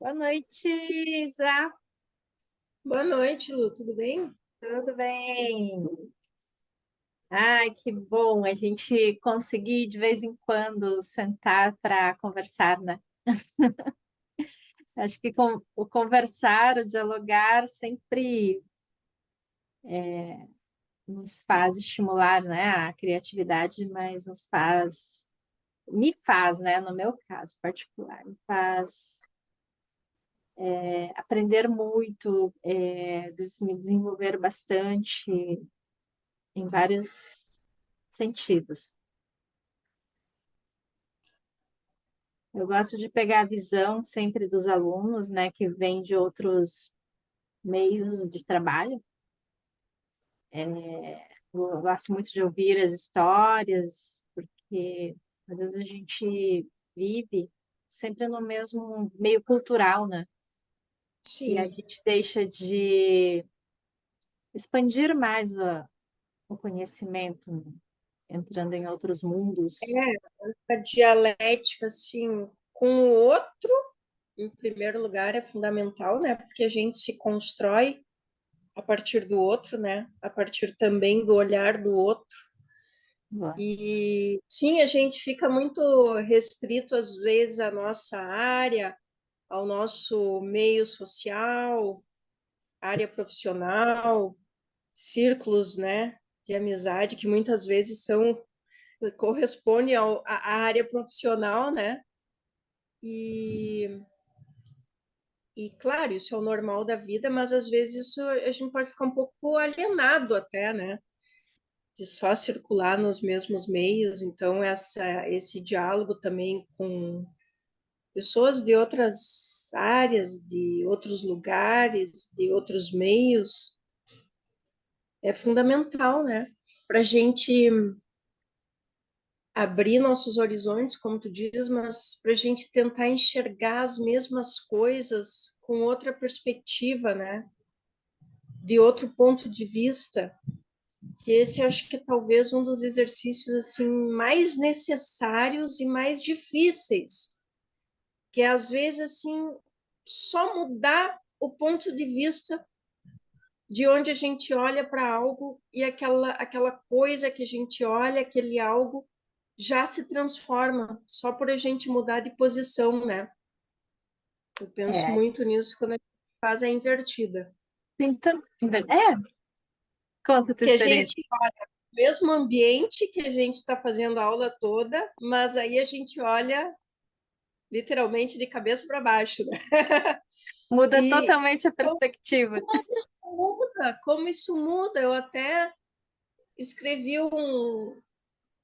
Boa noite, Isa. Boa noite, Lu, tudo bem? Tudo bem? Ai, que bom a gente conseguir de vez em quando sentar para conversar, né? Acho que o conversar, o dialogar sempre nos faz estimular, né, a criatividade, mas me faz, né, no meu caso particular, me faz aprender muito, me desenvolver bastante em vários sentidos. Eu gosto de pegar a visão sempre dos alunos, né, que vêm de outros meios de trabalho. Eu gosto muito de ouvir as histórias, porque às vezes a gente vive sempre no mesmo meio cultural, né? E a Sim, gente deixa de expandir mais o conhecimento, né? Entrando em outros mundos. a dialética, assim, com o outro, em primeiro lugar, é fundamental, né? Porque a gente se constrói a partir do outro, né? A partir também do olhar do outro. E sim, a gente fica muito restrito, às vezes, à nossa área, ao nosso meio social, área profissional, círculos, né? De amizade, que muitas vezes corresponde à área profissional, né? E, e, claro, isso é o normal da vida, mas às vezes isso a gente pode ficar um pouco alienado até, né? De só circular nos mesmos meios. Então, esse diálogo também com pessoas de outras áreas, de outros lugares, de outros meios, é fundamental, né? Para a gente abrir nossos horizontes, como tu diz, mas para a gente tentar enxergar as mesmas coisas com outra perspectiva, né? De outro ponto de vista, que esse eu acho que é talvez um dos exercícios assim mais necessários e mais difíceis, que é, às vezes assim só mudar o ponto de vista de onde a gente olha para algo e aquela coisa que a gente olha, aquele algo já se transforma só por a gente mudar de posição, né? Eu penso É, muito nisso quando a gente faz a invertida. tem tanto. Conta a tua Que a experiência. gente olha o mesmo ambiente que a gente está fazendo a aula toda, mas aí a gente olha literalmente de cabeça para baixo, né? Muda E totalmente a como perspectiva. isso muda, como isso muda. Eu até escrevi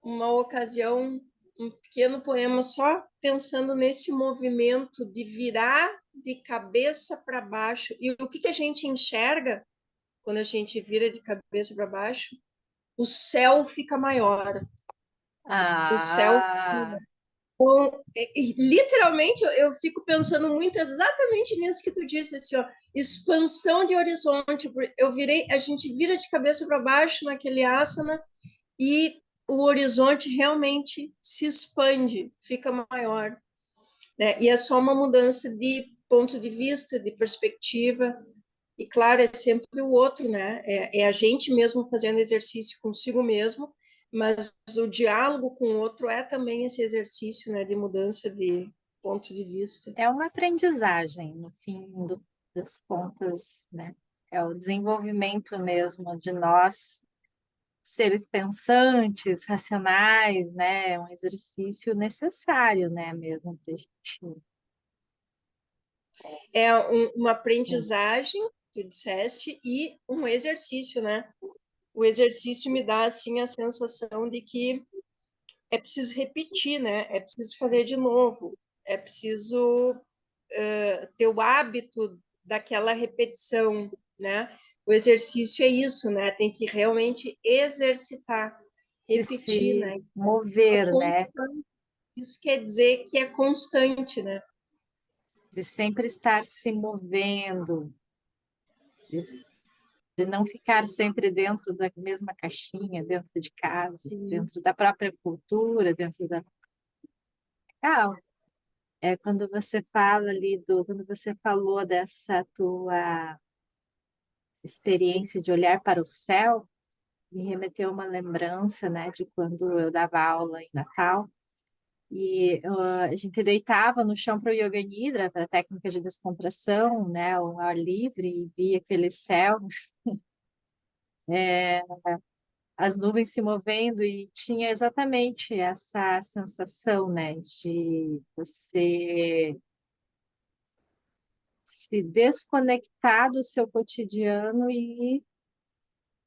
uma ocasião um pequeno poema só pensando nesse movimento de virar de cabeça para baixo. E o que, que a gente enxerga quando a gente vira de cabeça para baixo? O céu fica maior. O céu. Ah, Literalmente, eu fico pensando muito exatamente nisso que tu disse, assim, ó, expansão de horizonte. A gente vira de cabeça para baixo naquele asana e o horizonte realmente se expande, fica maior, né? E é só uma mudança de ponto de vista, de perspectiva. E claro, é sempre o outro, né? É a gente mesmo fazendo exercício consigo mesmo, mas o diálogo com o outro é também esse exercício, né, de mudança de ponto de vista. é uma aprendizagem, no fim das contas, né? É o desenvolvimento mesmo de nós, seres pensantes, racionais, né? É um exercício necessário, né? Mesmo para a gente. É uma aprendizagem, tu disseste, e um exercício, né? O exercício me dá, assim, a sensação de que é preciso repetir, né? É preciso fazer de novo, é preciso ter o hábito daquela repetição, né? O exercício é isso, né? Tem que realmente exercitar, De repetir, se né? É mover, né? constante. Isso quer dizer que é constante, né? De sempre estar se movendo, de, de não ficar sempre dentro da mesma caixinha, dentro de casa, Sim. dentro da própria cultura, dentro da. Ah, quando você fala ali quando você falou dessa tua experiência de olhar para o céu, me remeteu uma lembrança, né, de quando eu dava aula em Natal e a gente deitava no chão para o Yoga Nidra, para a técnica de descontração, né, ao ar livre e via aquele céu, as nuvens se movendo e tinha exatamente essa sensação, né, de você se desconectar do seu cotidiano e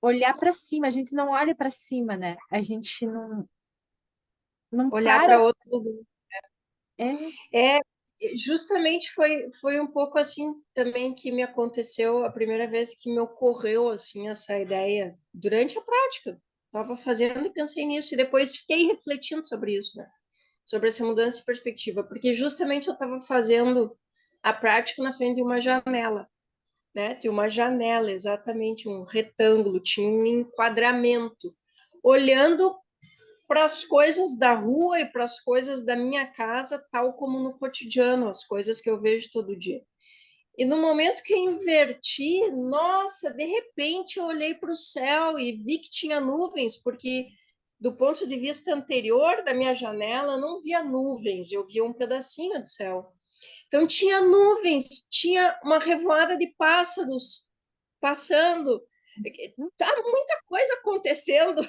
olhar para cima. A gente não olha para cima, né? A gente não Olhar para. para outro lugar. É, É, justamente foi um pouco assim também que me aconteceu a primeira vez que me ocorreu assim essa ideia durante a prática. Estava fazendo e pensei nisso e depois fiquei refletindo sobre isso, né? Sobre essa mudança de perspectiva, porque justamente eu estava fazendo a prática na frente de uma janela, né? De uma janela, exatamente um retângulo, tinha um enquadramento, olhando para as coisas da rua e para as coisas da minha casa, tal como no cotidiano, as coisas que eu vejo todo dia. E no momento que eu inverti, nossa, de repente eu olhei para o céu e vi que tinha nuvens, porque do ponto de vista anterior da minha janela, eu não via nuvens, eu via um pedacinho do céu. Então tinha nuvens, tinha uma revoada de pássaros passando. Tá muita coisa acontecendo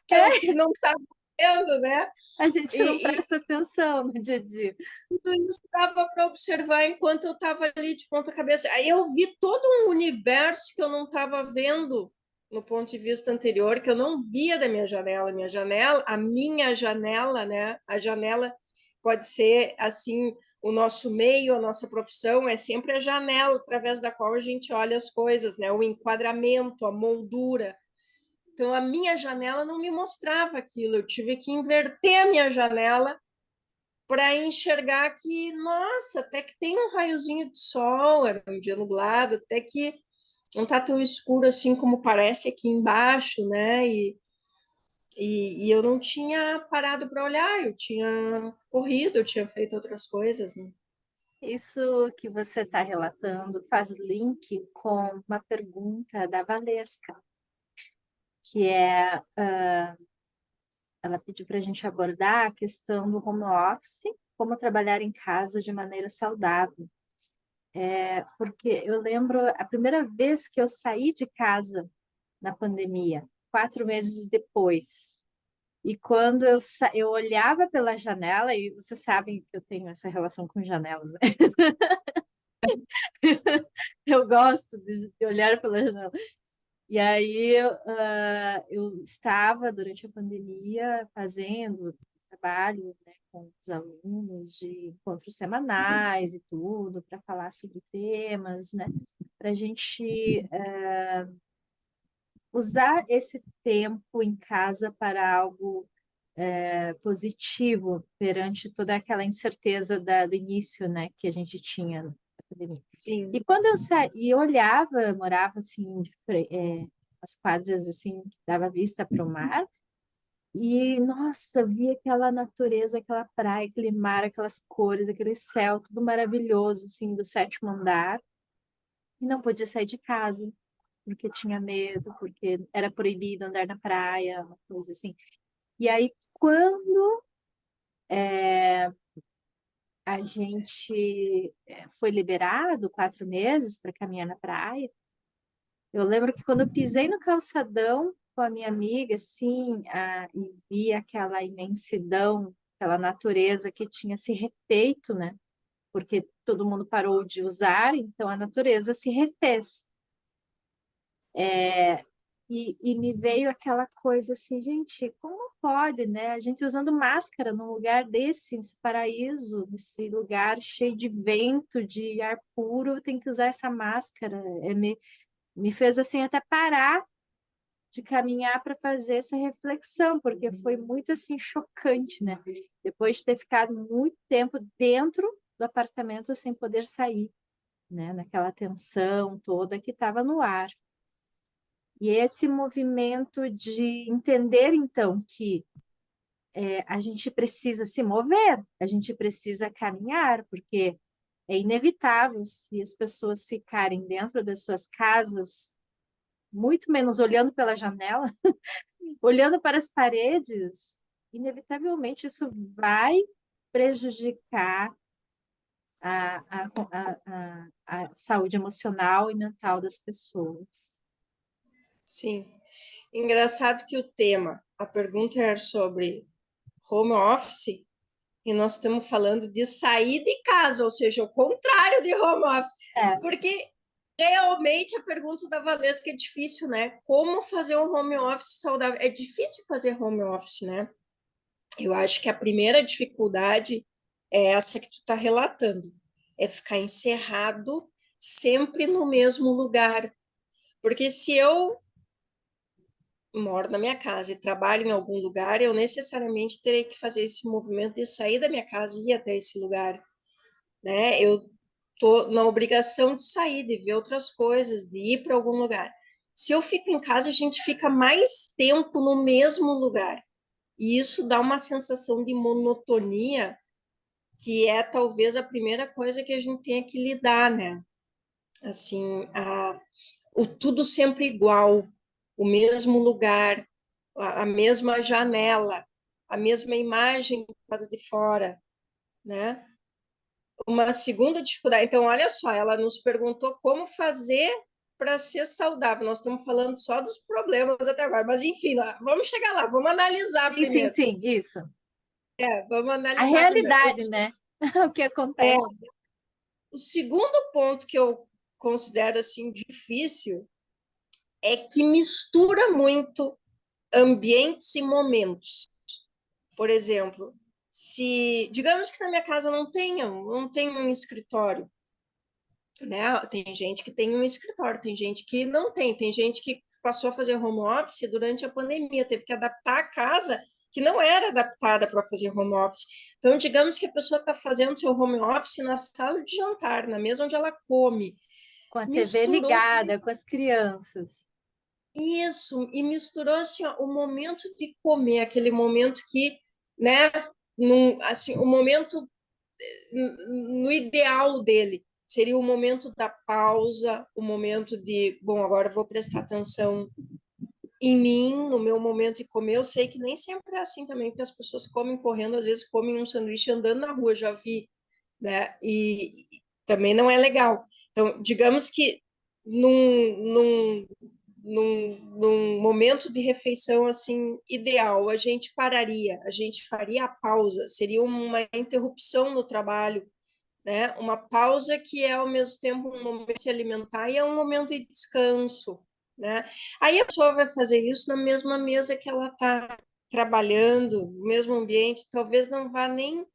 que eu é, não estava vendo, né? a gente não E presta atenção no dia a dia. tudo isso dava para observar enquanto eu estava ali de ponta cabeça. Aí eu vi todo um universo que eu não estava vendo no ponto de vista anterior, que eu não via da minha janela. A minha janela, né? A janela pode ser assim, o nosso meio, a nossa profissão é sempre a janela através da qual a gente olha as coisas, né? O enquadramento, a moldura. Então a minha janela não me mostrava aquilo. Eu tive que inverter a minha janela para enxergar que, nossa, até que tem um raiozinho de sol, era um dia nublado, até que não está tão escuro assim como parece aqui embaixo, né? E eu não tinha parado para olhar, eu tinha corrido, eu tinha feito outras coisas, né? Isso que você está relatando faz link com uma pergunta da Valesca, que ela pediu para a gente abordar a questão do home office, como trabalhar em casa de maneira saudável. Porque eu lembro a primeira vez que eu saí de casa na pandemia, 4 meses depois. E quando eu olhava pela janela, e vocês sabem que eu tenho essa relação com janelas, né? Eu gosto de olhar pela janela. E aí eu estava, durante a pandemia, fazendo trabalho, né, com os alunos de encontros semanais e tudo, para falar sobre temas, né? Para a gente usar esse tempo em casa para algo positivo perante toda aquela incerteza do início, né, que a gente tinha na pandemia. E Sim. quando eu saí, eu olhava, eu morava assim, as quadras assim, que dava vista para o mar, e nossa, via aquela natureza, aquela praia, aquele mar, aquelas cores, aquele céu, tudo maravilhoso, assim, do sétimo andar, e não podia sair de casa, porque tinha medo, porque era proibido andar na praia, uma coisa assim. E aí, quando a gente foi liberado 4 meses para caminhar na praia. Eu lembro que quando eu pisei no calçadão com a minha amiga, assim, e vi aquela imensidão, aquela natureza que tinha se refeito, né? Porque todo mundo parou de usar, então a natureza se refez. E me veio aquela coisa assim, gente, como pode, né? A gente usando máscara num lugar desse, nesse paraíso, nesse lugar cheio de vento, de ar puro, tem que usar essa máscara. Me fez assim até parar de caminhar para fazer essa reflexão, porque foi muito assim chocante, né? Depois de ter ficado muito tempo dentro do apartamento sem poder sair, né? Naquela tensão toda que estava no ar. E esse movimento de entender, então, que a gente precisa se mover, a gente precisa caminhar, porque é inevitável se as pessoas ficarem dentro das suas casas, muito menos olhando pela janela, olhando para as paredes, inevitavelmente isso vai prejudicar a saúde emocional e mental das pessoas. Sim. Engraçado que o tema, a pergunta era sobre home office, e nós estamos falando de sair de casa, ou seja, o contrário de home office. É, Porque realmente a pergunta da Valesca é difícil, né? Como fazer um home office saudável? É difícil fazer home office, né? Eu acho que a primeira dificuldade é essa que tu está relatando, é ficar encerrado sempre no mesmo lugar. Porque se eu moro na minha casa e trabalho em algum lugar, eu necessariamente terei que fazer esse movimento de sair da minha casa e ir até esse lugar, né? Eu tô na obrigação de sair, de ver outras coisas, de ir para algum lugar. Se eu fico em casa, a gente fica mais tempo no mesmo lugar. E isso dá uma sensação de monotonia, que é talvez a primeira coisa que a gente tenha que lidar, né? Assim, o tudo sempre igual, o mesmo lugar, a mesma janela, a mesma imagem do lado de fora, né? Uma segunda dificuldade. Então, olha só, ela nos perguntou como fazer para ser saudável. Nós estamos falando só dos problemas até agora, mas enfim, vamos chegar lá, vamos analisar sim, sim, primeiro. sim, isso. Vamos A analisar primeiro. realidade, né? O que É, acontece. o segundo ponto que eu considero assim difícil é que mistura muito ambientes e momentos. Por exemplo, se digamos que na minha casa não tenha um escritório, né? Tem gente que tem um escritório, tem gente que não tem, tem gente que passou a fazer home office durante a pandemia, teve que adaptar a casa que não era adaptada para fazer home office. Então, digamos que a pessoa está fazendo seu home office na sala de jantar, na mesa onde ela come. Com a TV Misturou ligada, com as crianças. isso e misturou assim, ó, o momento de comer, aquele momento que, né, assim, o momento no ideal dele seria o momento da pausa, o momento de, bom, agora eu vou prestar atenção em mim, no meu momento de comer. Eu sei que nem sempre é assim também, porque as pessoas comem correndo, às vezes comem um sanduíche andando na rua, já vi, né? E também não é legal. Então, digamos que num momento de refeição assim ideal, a gente pararia, a gente faria a pausa, seria uma interrupção no trabalho, né? Uma pausa que é ao mesmo tempo um momento de se alimentar e é um momento de descanso, né? Aí a pessoa vai fazer isso na mesma mesa que ela está trabalhando, no mesmo ambiente, talvez não vá nem.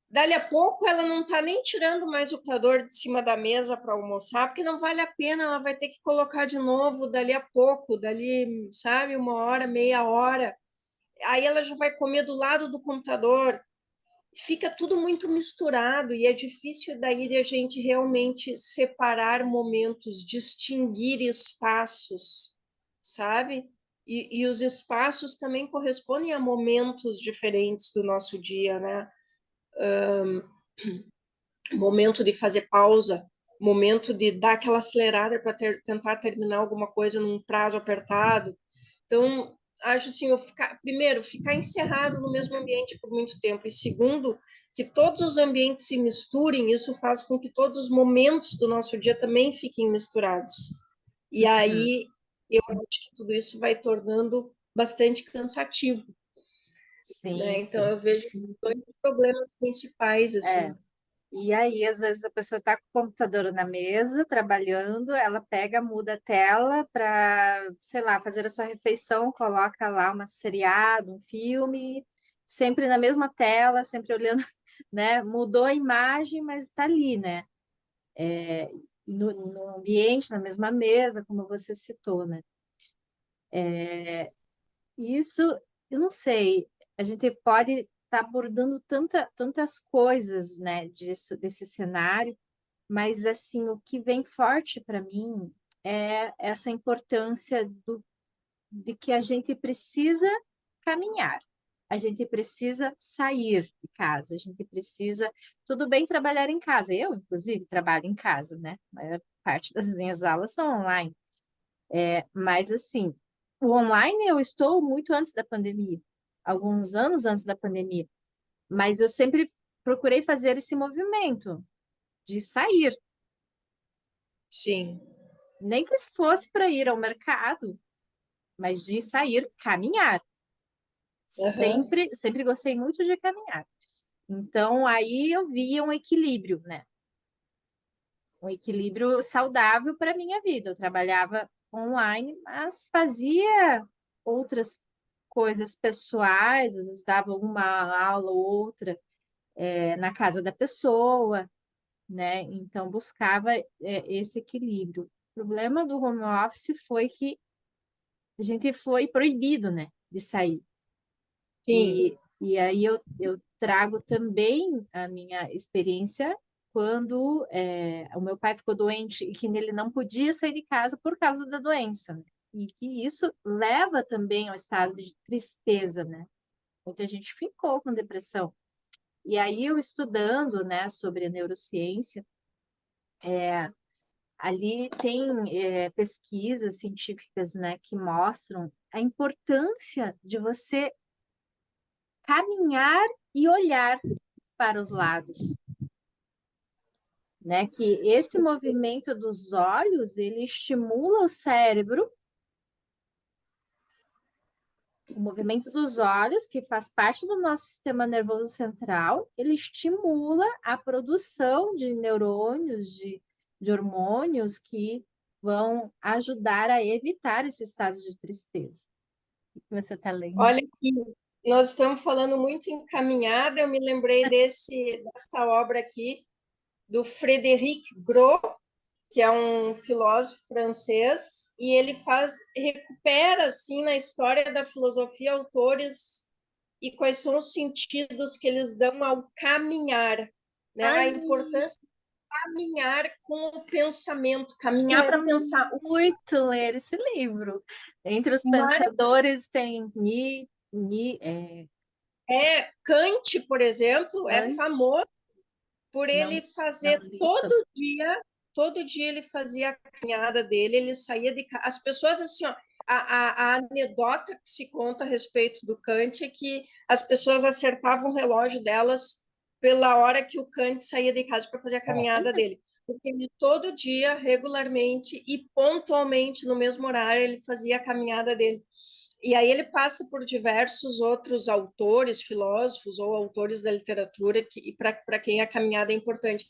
Dali a pouco ela não está nem tirando mais o computador de cima da mesa para almoçar, porque não vale a pena, ela vai ter que colocar de novo dali a pouco, dali, sabe, uma hora, meia hora. Aí ela já vai comer do lado do computador, fica tudo muito misturado e é difícil daí de a gente realmente separar momentos, distinguir espaços, sabe? E os espaços também correspondem a momentos diferentes do nosso dia, né? Momento de fazer pausa, momento de dar aquela acelerada para tentar terminar alguma coisa num prazo apertado. Então, acho assim, primeiro, ficar encerrado no mesmo ambiente por muito tempo, e segundo, que todos os ambientes se misturem, isso faz com que todos os momentos do nosso dia também fiquem misturados. E Uhum. aí, eu acho que tudo isso vai tornando bastante cansativo, né? Sim, Então, sim. eu vejo dois problemas principais, É. assim. E aí, às vezes, a pessoa está com o computador na mesa, trabalhando, ela pega, muda a tela para, sei lá, fazer a sua refeição, coloca lá uma seriado, um filme, sempre na mesma tela, sempre olhando, né? Mudou a imagem, mas está ali, né? No ambiente, na mesma mesa, como você citou, né? Isso, eu não sei, a gente pode estar abordando tantas coisas, né, desse cenário, mas assim, o que vem forte para mim é essa importância de que a gente precisa caminhar. a gente precisa sair de casa, a gente precisa, tudo bem trabalhar em casa. Eu, inclusive, trabalho em casa, né? A maior parte das minhas aulas são online. Mas, assim, o online eu estou muito antes da pandemia, alguns anos antes da pandemia, mas eu sempre procurei fazer esse movimento de sair, Sim. nem que fosse para ir ao mercado, mas de sair, caminhar. Aham. Sempre gostei muito de caminhar. Então, aí eu via um equilíbrio, né? Um equilíbrio saudável para a minha vida. Eu trabalhava online, mas fazia outras coisas pessoais, às vezes dava uma aula ou outra na casa da pessoa, né? Então, buscava esse equilíbrio. O problema do home office foi que a gente foi proibido, né, de sair. Sim. E aí eu trago também a minha experiência quando o meu pai ficou doente e que ele não podia sair de casa por causa da doença, né? E que isso leva também ao estado de tristeza, né? Muita gente ficou com depressão. E aí eu estudando, né, sobre a neurociência, ali tem pesquisas científicas, né, que mostram a importância de você caminhar e olhar para os lados, né? Que esse movimento dos olhos, ele estimula o cérebro, o movimento dos olhos, que faz parte do nosso sistema nervoso central, ele estimula a produção de neurônios, de hormônios que vão ajudar a evitar esses estados de tristeza. O que você está lendo? Olha aqui, nós estamos falando muito em caminhada, eu me lembrei dessa obra aqui, do Frédéric Gros, que é um filósofo francês, e ele recupera, assim, na história da filosofia, autores e quais são os sentidos que eles dão ao caminhar, né? A Ai, importância de caminhar com o pensamento, caminhar para quero pensar. muito ler esse livro. Entre os Mar pensadores tem Kant, por exemplo, é Kant. famoso por ele Não, não fazer li sobre. todo dia ele fazia a caminhada dele, ele saía de casa. As pessoas, assim, ó, a anedota que se conta a respeito do Kant é que as pessoas acertavam o relógio delas pela hora que o Kant saía de casa para fazer a caminhada Olha, dele. Porque ele todo dia, regularmente e pontualmente, no mesmo horário, ele fazia a caminhada dele. E aí ele passa por diversos outros autores, filósofos ou autores da literatura que para quem a caminhada é importante.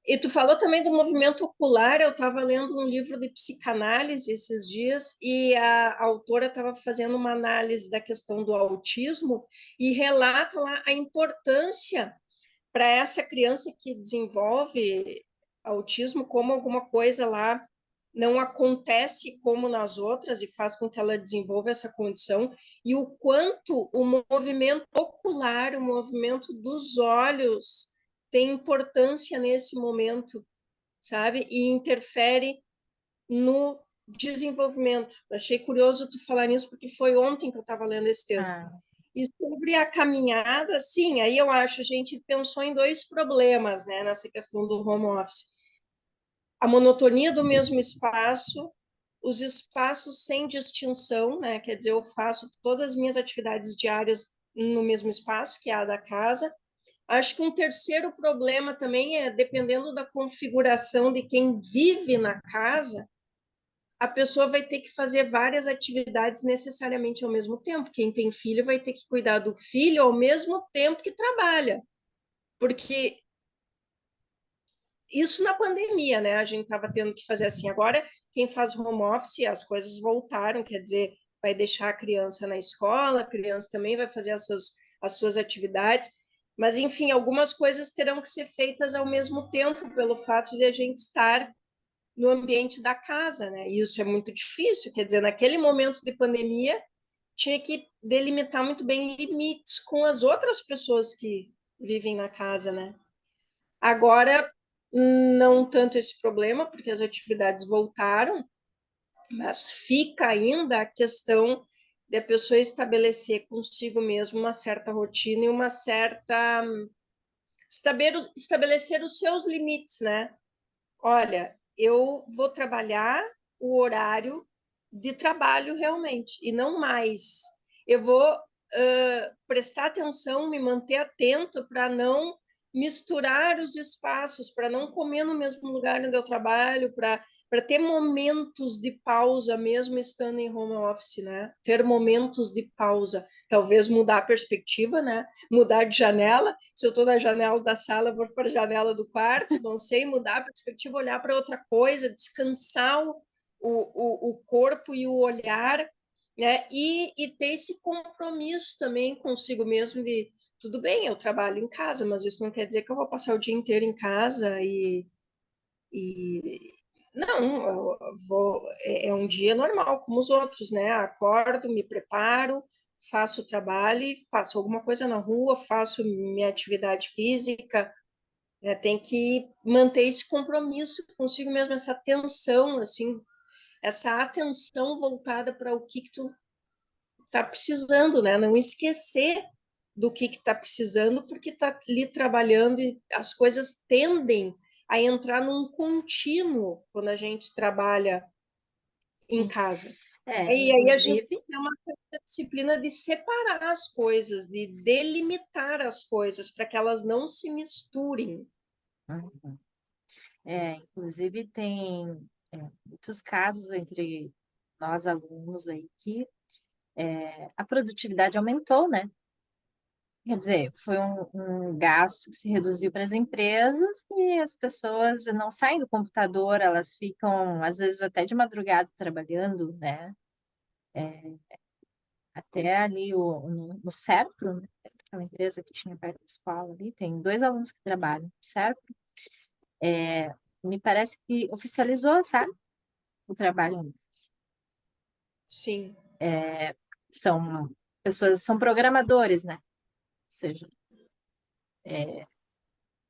E tu falou também do movimento ocular. Eu estava lendo um livro de psicanálise esses dias e a autora estava fazendo uma análise da questão do autismo e relata lá a importância para essa criança que desenvolve autismo como alguma coisa lá não acontece como nas outras e faz com que ela desenvolva essa condição, e o quanto o movimento ocular, o movimento dos olhos tem importância nesse momento, sabe? E interfere no desenvolvimento. Achei curioso tu falar nisso, porque foi ontem que eu estava lendo esse texto. ah, E sobre a caminhada, sim, aí eu acho, a gente pensou em dois problemas, né, nessa questão do home office. A monotonia do mesmo espaço, os espaços sem distinção, né, quer dizer, eu faço todas as minhas atividades diárias no mesmo espaço, que é a da casa. Acho que um terceiro problema também é, dependendo da configuração de quem vive na casa, a pessoa vai ter que fazer várias atividades necessariamente ao mesmo tempo. Quem tem filho vai ter que cuidar do filho ao mesmo tempo que trabalha, porque isso na pandemia, né? A gente estava tendo que fazer assim. Agora, quem faz home office, as coisas voltaram, quer dizer, vai deixar a criança na escola, a criança também vai fazer as suas atividades. Mas, enfim, algumas coisas terão que ser feitas ao mesmo tempo, pelo fato de a gente estar no ambiente da casa, né? E isso é muito difícil, quer dizer, naquele momento de pandemia, tinha que delimitar muito bem limites com as outras pessoas que vivem na casa, né? Agora, não tanto esse problema, porque as atividades voltaram, mas fica ainda a questão de a pessoa estabelecer consigo mesmo uma certa rotina e uma certa estabelecer os seus limites, né? Olha, eu vou trabalhar o horário de trabalho realmente, e não mais. Eu vou prestar atenção, me manter atento para não misturar os espaços, para não comer no mesmo lugar onde eu trabalho, para ter momentos de pausa, mesmo estando em home office, né? Ter momentos de pausa, talvez mudar a perspectiva, né? Mudar de janela. Se eu estou na janela da sala, vou para a janela do quarto, não sei, mudar a perspectiva, olhar para outra coisa, descansar o corpo e o olhar, né? E ter esse compromisso também consigo mesmo de tudo bem, eu trabalho em casa, mas isso não quer dizer que eu vou passar o dia inteiro em casa e não, é um dia normal, como os outros, né? Acordo, me preparo, faço o trabalho, faço alguma coisa na rua, faço minha atividade física, né? Tem que manter esse compromisso consigo mesmo, essa atenção, assim, essa atenção voltada para o que tu tá precisando, né? Não esquecer do que está precisando, porque está ali trabalhando e as coisas tendem a entrar num contínuo quando a gente trabalha em Sim. casa. E aí a gente Inclusive, tem uma certa disciplina de separar as coisas, de delimitar as coisas para que elas não se misturem. uhum. Inclusive tem muitos casos entre nós alunos aí que a produtividade aumentou, né? Quer dizer, foi um gasto que se reduziu para as empresas e as pessoas não saem do computador, elas ficam, às vezes, até de madrugada trabalhando, né? Até ali no Serpro, né? Aquela empresa que tinha perto da escola ali, tem dois alunos que trabalham no Serpro, me parece que oficializou, sabe? O trabalho. Sim, São pessoas, são programadores, né? Ou seja,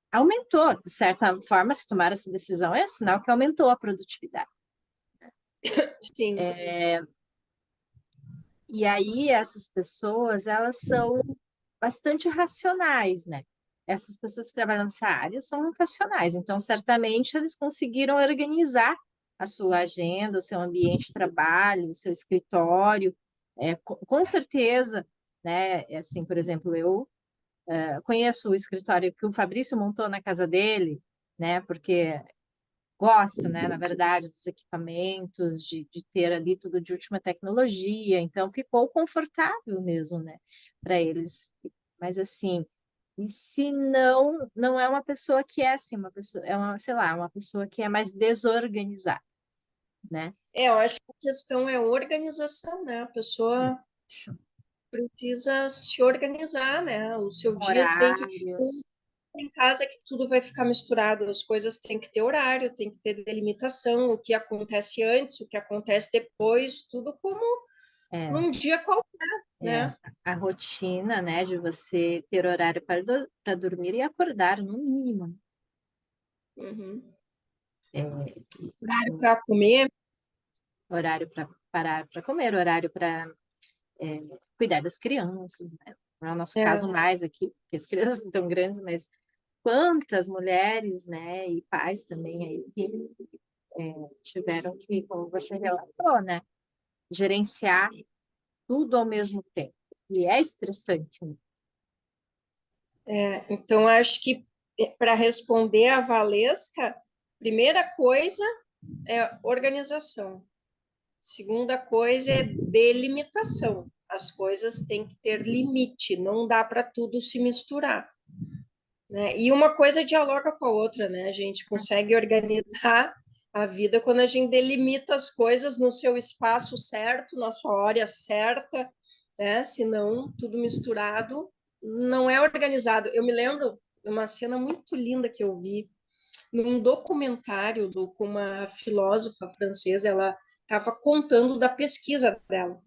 aumentou, de certa forma, se tomar essa decisão, é sinal que aumentou a produtividade. sim. E aí, essas pessoas, elas são bastante racionais, né? Essas pessoas que trabalham nessa área são racionais, então, certamente, eles conseguiram organizar a sua agenda, o seu ambiente de trabalho, o seu escritório, com certeza, né? Assim, por exemplo, eu conheço o escritório que o Fabrício montou na casa dele, né? Porque gosta, né, na verdade, dos equipamentos, de ter ali tudo de última tecnologia, então ficou confortável mesmo, né, para eles. Mas assim, e se não é uma pessoa que é assim, uma pessoa, é uma, sei lá, uma pessoa que é mais desorganizada, né? Eu acho que a questão é organização, né? A pessoa precisa se organizar, né? O seu dia tem que Horários, em casa que tudo vai ficar misturado, as coisas têm que ter horário, tem que ter delimitação, o que acontece antes, o que acontece depois, tudo como é, num dia qualquer, é, né? a rotina, né, de você ter horário para dormir e acordar, no mínimo. Uhum. É, Horário para comer, horário para parar para comer, horário para cuidar das crianças, né? Não é o nosso é, caso mais aqui, porque as crianças estão grandes, mas quantas mulheres, né, e pais também aí que tiveram que, como você relatou, né, gerenciar tudo ao mesmo tempo. E é estressante, né? então acho que para responder a Valesca, primeira coisa é organização, segunda coisa é delimitação. As coisas têm que ter limite, não dá para tudo se misturar. Né? E uma coisa dialoga com a outra, né? A gente consegue organizar a vida quando a gente delimita as coisas no seu espaço certo, na sua hora certa, né? Senão, tudo misturado não é organizado. Eu me lembro de uma cena muito linda que eu vi num documentário com uma filósofa francesa, ela estava contando da pesquisa dela.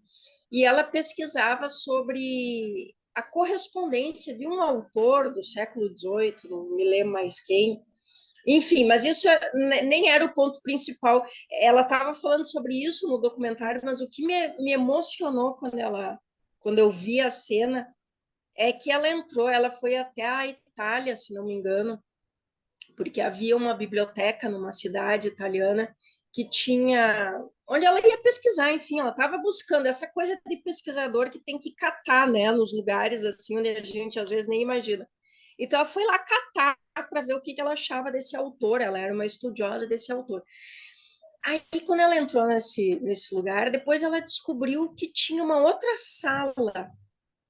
E ela pesquisava sobre a correspondência de um autor do século XVIII, não me lembro mais quem, Enfim, mas isso nem era o ponto principal. Ela estava falando sobre isso no documentário, mas o que me emocionou quando eu vi a cena é que ela entrou, ela foi até a Itália, se não me engano, porque havia uma biblioteca numa cidade italiana que tinha, onde ela ia pesquisar, enfim, ela estava buscando essa coisa de pesquisador que tem que catar, né, nos lugares assim onde a gente às vezes nem imagina. Então ela foi lá catar para ver o que ela achava desse autor, ela era uma estudiosa desse autor. Aí, quando ela entrou nesse lugar, depois ela descobriu que tinha uma outra sala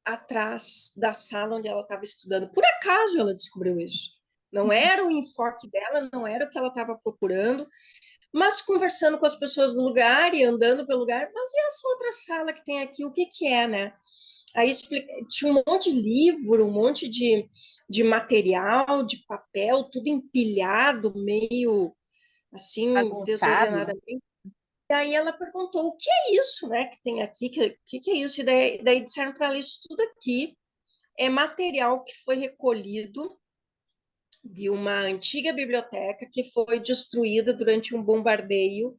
atrás da sala onde ela estava estudando. Por acaso ela descobriu isso. Não era o enfoque dela, não era o que ela estava procurando, mas conversando com as pessoas do lugar e andando pelo lugar, mas e essa outra sala que tem aqui, o que que é, né? Aí tinha um monte de livro, um monte de material, de papel, tudo empilhado, meio assim, Bagunçado. desordenadamente. E aí ela perguntou, o que é isso, né, que tem aqui, que é isso? E daí disseram para ela, isso tudo aqui é material que foi recolhido de uma antiga biblioteca que foi destruída durante um bombardeio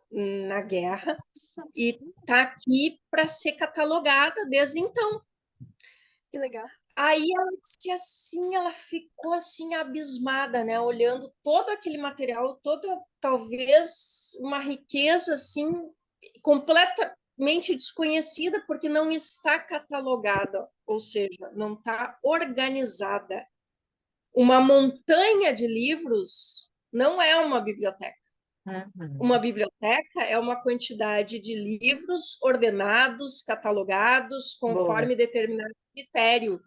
na guerra Nossa, e está aqui para ser catalogada desde então. que legal. Aí ela disse assim, ela ficou assim abismada, né, olhando todo aquele material, toda talvez uma riqueza assim completamente desconhecida porque não está catalogada, ou seja, não está organizada. Uma montanha de livros não é uma biblioteca. Uma Uhum. biblioteca é uma quantidade de livros ordenados, catalogados, Boa. conforme determinado critério.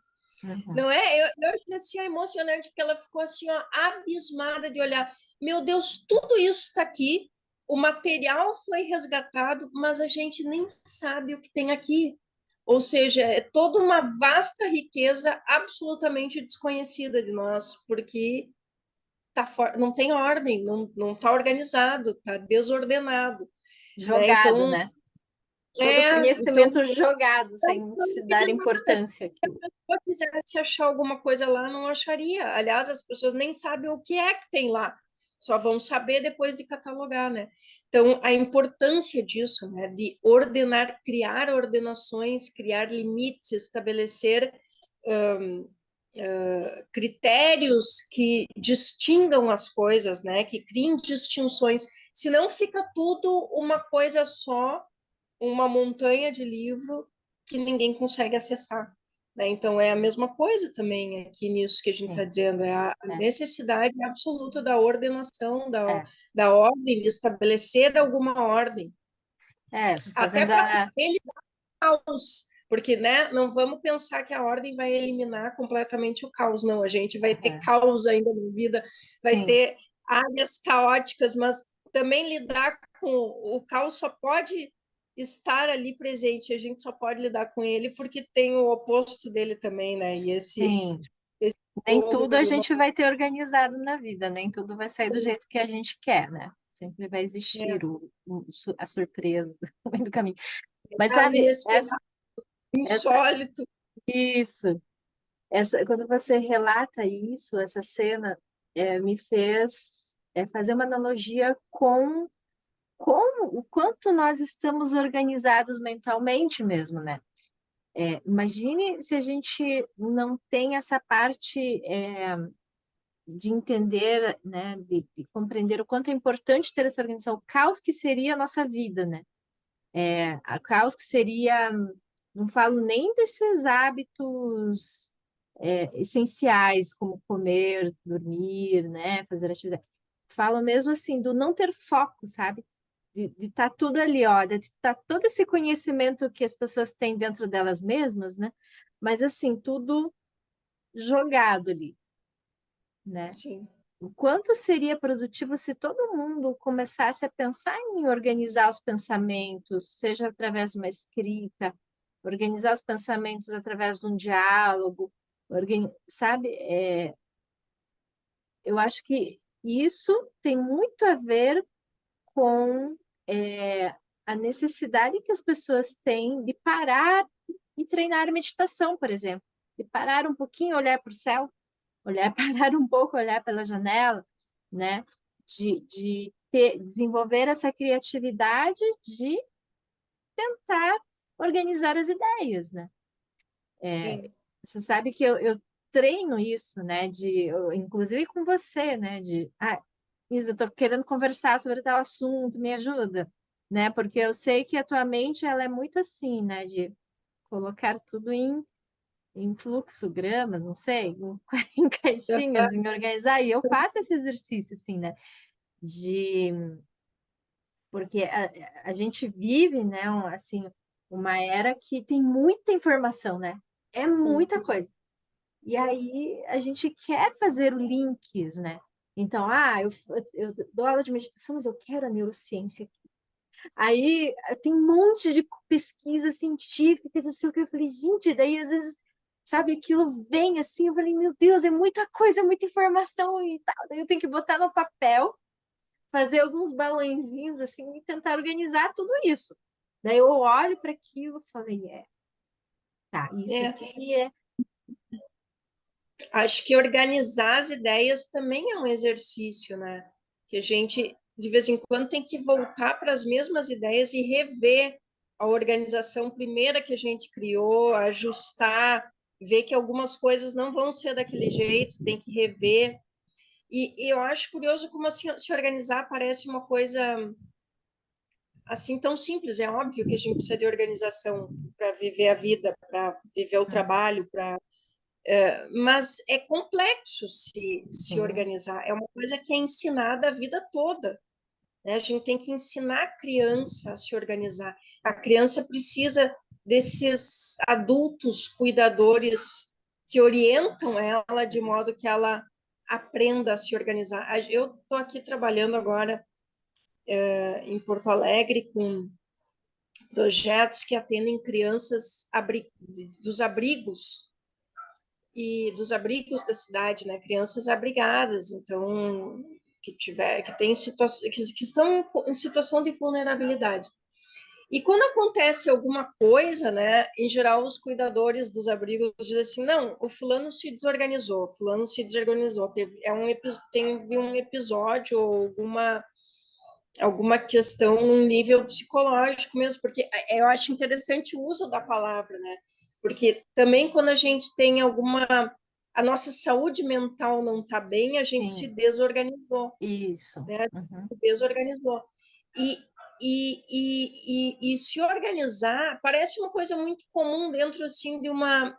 Uhum. Não é? Eu achei assim, emocionante, porque ela ficou assim, ó, abismada de olhar. Meu Deus, tudo isso está aqui, o material foi resgatado, mas a gente nem sabe o que tem aqui. Ou seja, é toda uma vasta riqueza absolutamente desconhecida de nós, porque não tem ordem, não está organizado, está desordenado. Né? Jogado, né? Todo Então, conhecimento jogado, sem se dar importância àquilo. eu quisesse achar alguma coisa lá, não acharia. Aliás, as pessoas nem sabem o que é que tem lá, só vão saber depois de catalogar, né? Então, a importância disso, né, de ordenar, criar ordenações, criar limites, estabelecer critérios que distingam as coisas, né, que criem distinções, senão fica tudo uma coisa só, uma montanha de livro que ninguém consegue acessar. Né? Então, é a mesma coisa também aqui nisso que a gente está Sim, dizendo, é a é, necessidade absoluta da ordenação, é. da ordem, de estabelecer alguma ordem, É, tô até fazendo para a. ele caos, porque né, não vamos pensar que a ordem vai eliminar completamente o caos, não, a gente vai ter É, caos ainda na vida, vai sim, ter áreas caóticas, mas também lidar com o caos só pode estar ali presente, a gente só pode lidar com ele porque tem o oposto dele também, né? E sim. esse Nem jogo tudo a de uma. gente vai ter organizado na vida, nem tudo vai sair do jeito que a gente quer, né? Sempre vai É, existir a surpresa no meio do caminho. Mas algo sabe, inesperado, essa, insólito. isso, quando você relata isso, essa cena, me fez fazer uma analogia com como, o quanto nós estamos organizados mentalmente mesmo, né? Imagine se a gente não tem essa parte de entender, né, de compreender o quanto é importante ter essa organização, o caos que seria a nossa vida, né? A caos que seria, não falo nem desses hábitos essenciais, como comer, dormir, né, fazer atividade. Falo mesmo assim, do não ter foco, sabe? De estar tudo ali, ó, de estar todo esse conhecimento que as pessoas têm dentro delas mesmas, né? Mas assim, tudo jogado ali, né? Sim, O quanto seria produtivo se todo mundo começasse a pensar em organizar os pensamentos, seja através de uma escrita, organizar os pensamentos através de um diálogo, sabe? Eu acho que isso tem muito a ver com a necessidade que as pessoas têm de parar e treinar meditação, por exemplo, de parar um pouquinho, olhar para o céu, olhar, parar um pouco, olhar pela janela, né? De desenvolver essa criatividade de tentar organizar as ideias, né? sim, Você sabe que eu treino isso, né? Inclusive com você, né? Isa, eu tô querendo conversar sobre tal assunto, me ajuda, né? Porque eu sei que a tua mente, ela é muito assim, né? De colocar tudo em fluxogramas, não sei, em caixinhas, em organizar. E eu faço esse exercício, assim, né? De porque a gente vive, né, assim, uma era que tem muita informação, né? É muita coisa. E aí a gente quer fazer links, né? Então, eu dou aula de meditação, mas eu quero a neurociência. Aí tem um monte de pesquisas científicas, não sei o que. Eu falei, gente, daí às vezes, sabe, aquilo vem assim, eu falei, meu Deus, é muita coisa, é muita informação e tal. Daí eu tenho que botar no papel, fazer alguns balãozinhos assim e tentar organizar tudo isso. Daí eu olho para aquilo e falei, tá, isso é. aqui é. Acho que organizar as ideias também é um exercício, né? Que a gente, de vez em quando, tem que voltar para as mesmas ideias e rever a organização primeira que a gente criou, ajustar, ver que algumas coisas não vão ser daquele jeito, tem que rever. E eu acho curioso como assim, se organizar parece uma coisa assim tão simples. É óbvio que a gente precisa de organização para viver a vida, para viver o trabalho, para mas é complexo se Sim, organizar. É uma coisa que é ensinada a vida toda. Né? A gente tem que ensinar a criança a se organizar. A criança precisa desses adultos cuidadores que orientam ela de modo que ela aprenda a se organizar. Eu estou aqui trabalhando agora em Porto Alegre com projetos que atendem crianças dos abrigos e dos abrigos da cidade, né? Crianças abrigadas, então que tem que estão em situação de vulnerabilidade. E quando acontece alguma coisa, né, em geral os cuidadores dos abrigos dizem assim, não, o fulano se desorganizou, o fulano se desorganizou, teve um episódio ou alguma questão num nível psicológico mesmo, porque eu acho interessante o uso da palavra, né? Porque também quando a gente tem a nossa saúde mental não está bem, a gente se sim, desorganizou, isso. né? Uhum. Se desorganizou. E, e se organizar parece uma coisa muito comum dentro assim de uma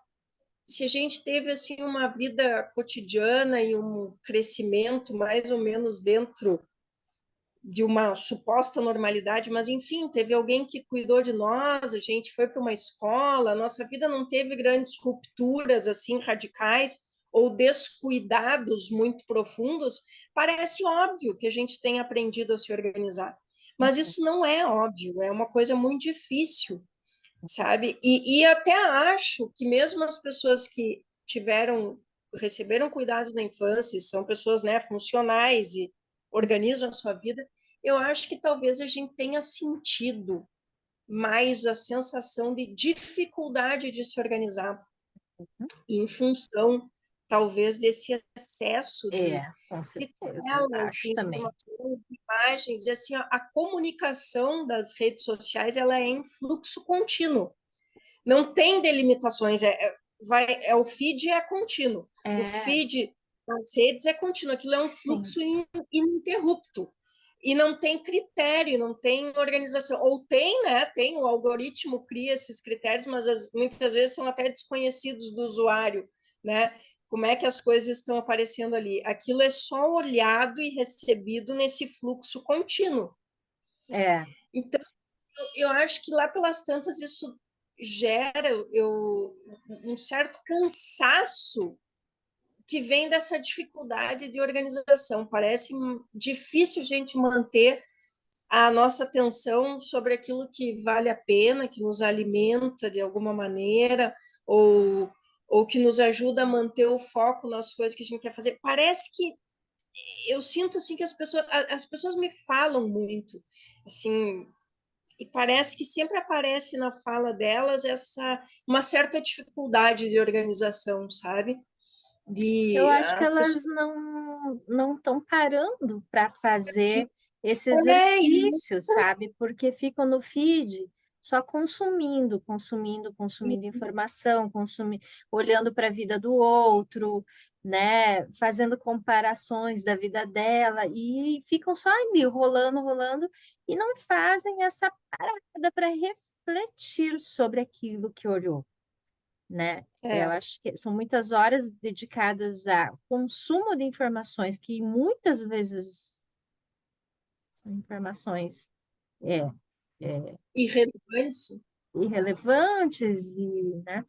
se a gente teve assim uma vida cotidiana e um crescimento mais ou menos dentro de uma suposta normalidade, mas enfim, teve alguém que cuidou de nós, a gente foi para uma escola, a nossa vida não teve grandes rupturas assim radicais ou descuidados muito profundos, parece óbvio que a gente tem aprendido a se organizar. Mas isso não é óbvio, é uma coisa muito difícil, sabe? E até acho que mesmo as pessoas que receberam cuidados na infância, são pessoas, né, funcionais e organizam a sua vida, eu acho que talvez a gente tenha sentido mais a sensação de dificuldade de se organizar em função, talvez, desse excesso Com de certeza, telas, acho de também. informações, de imagens, e assim, a comunicação das redes sociais, ela é em fluxo contínuo. Não tem delimitações, é o feed é contínuo. O É, feed das redes é contínuo, aquilo é um sim, fluxo ininterrupto. E não tem critério, não tem organização. Ou tem, né? Tem, o algoritmo cria esses critérios, mas muitas vezes são até desconhecidos do usuário, né? Como é que as coisas estão aparecendo ali? Aquilo é só olhado e recebido nesse fluxo contínuo. é, Então, eu acho que lá pelas tantas isso gera um certo cansaço que vem dessa dificuldade de organização. Parece difícil a gente manter a nossa atenção sobre aquilo que vale a pena, que nos alimenta de alguma maneira, ou que nos ajuda a manter o foco nas coisas que a gente quer fazer. Parece que eu sinto assim que as pessoas me falam muito, assim, e parece que sempre aparece na fala delas uma certa dificuldade de organização, sabe? Eu de acho que as pessoas elas não estão parando para que fazer esse é, exercício, sabe? Porque ficam no feed só consumindo informação, olhando para a vida do outro, né? Fazendo comparações da vida dela e ficam só ali rolando, rolando e não fazem essa parada para refletir sobre aquilo que olhou, né? é, Eu acho que são muitas horas dedicadas a consumo de informações que muitas vezes são informações é, é, irrelevantes. irrelevantes e, né?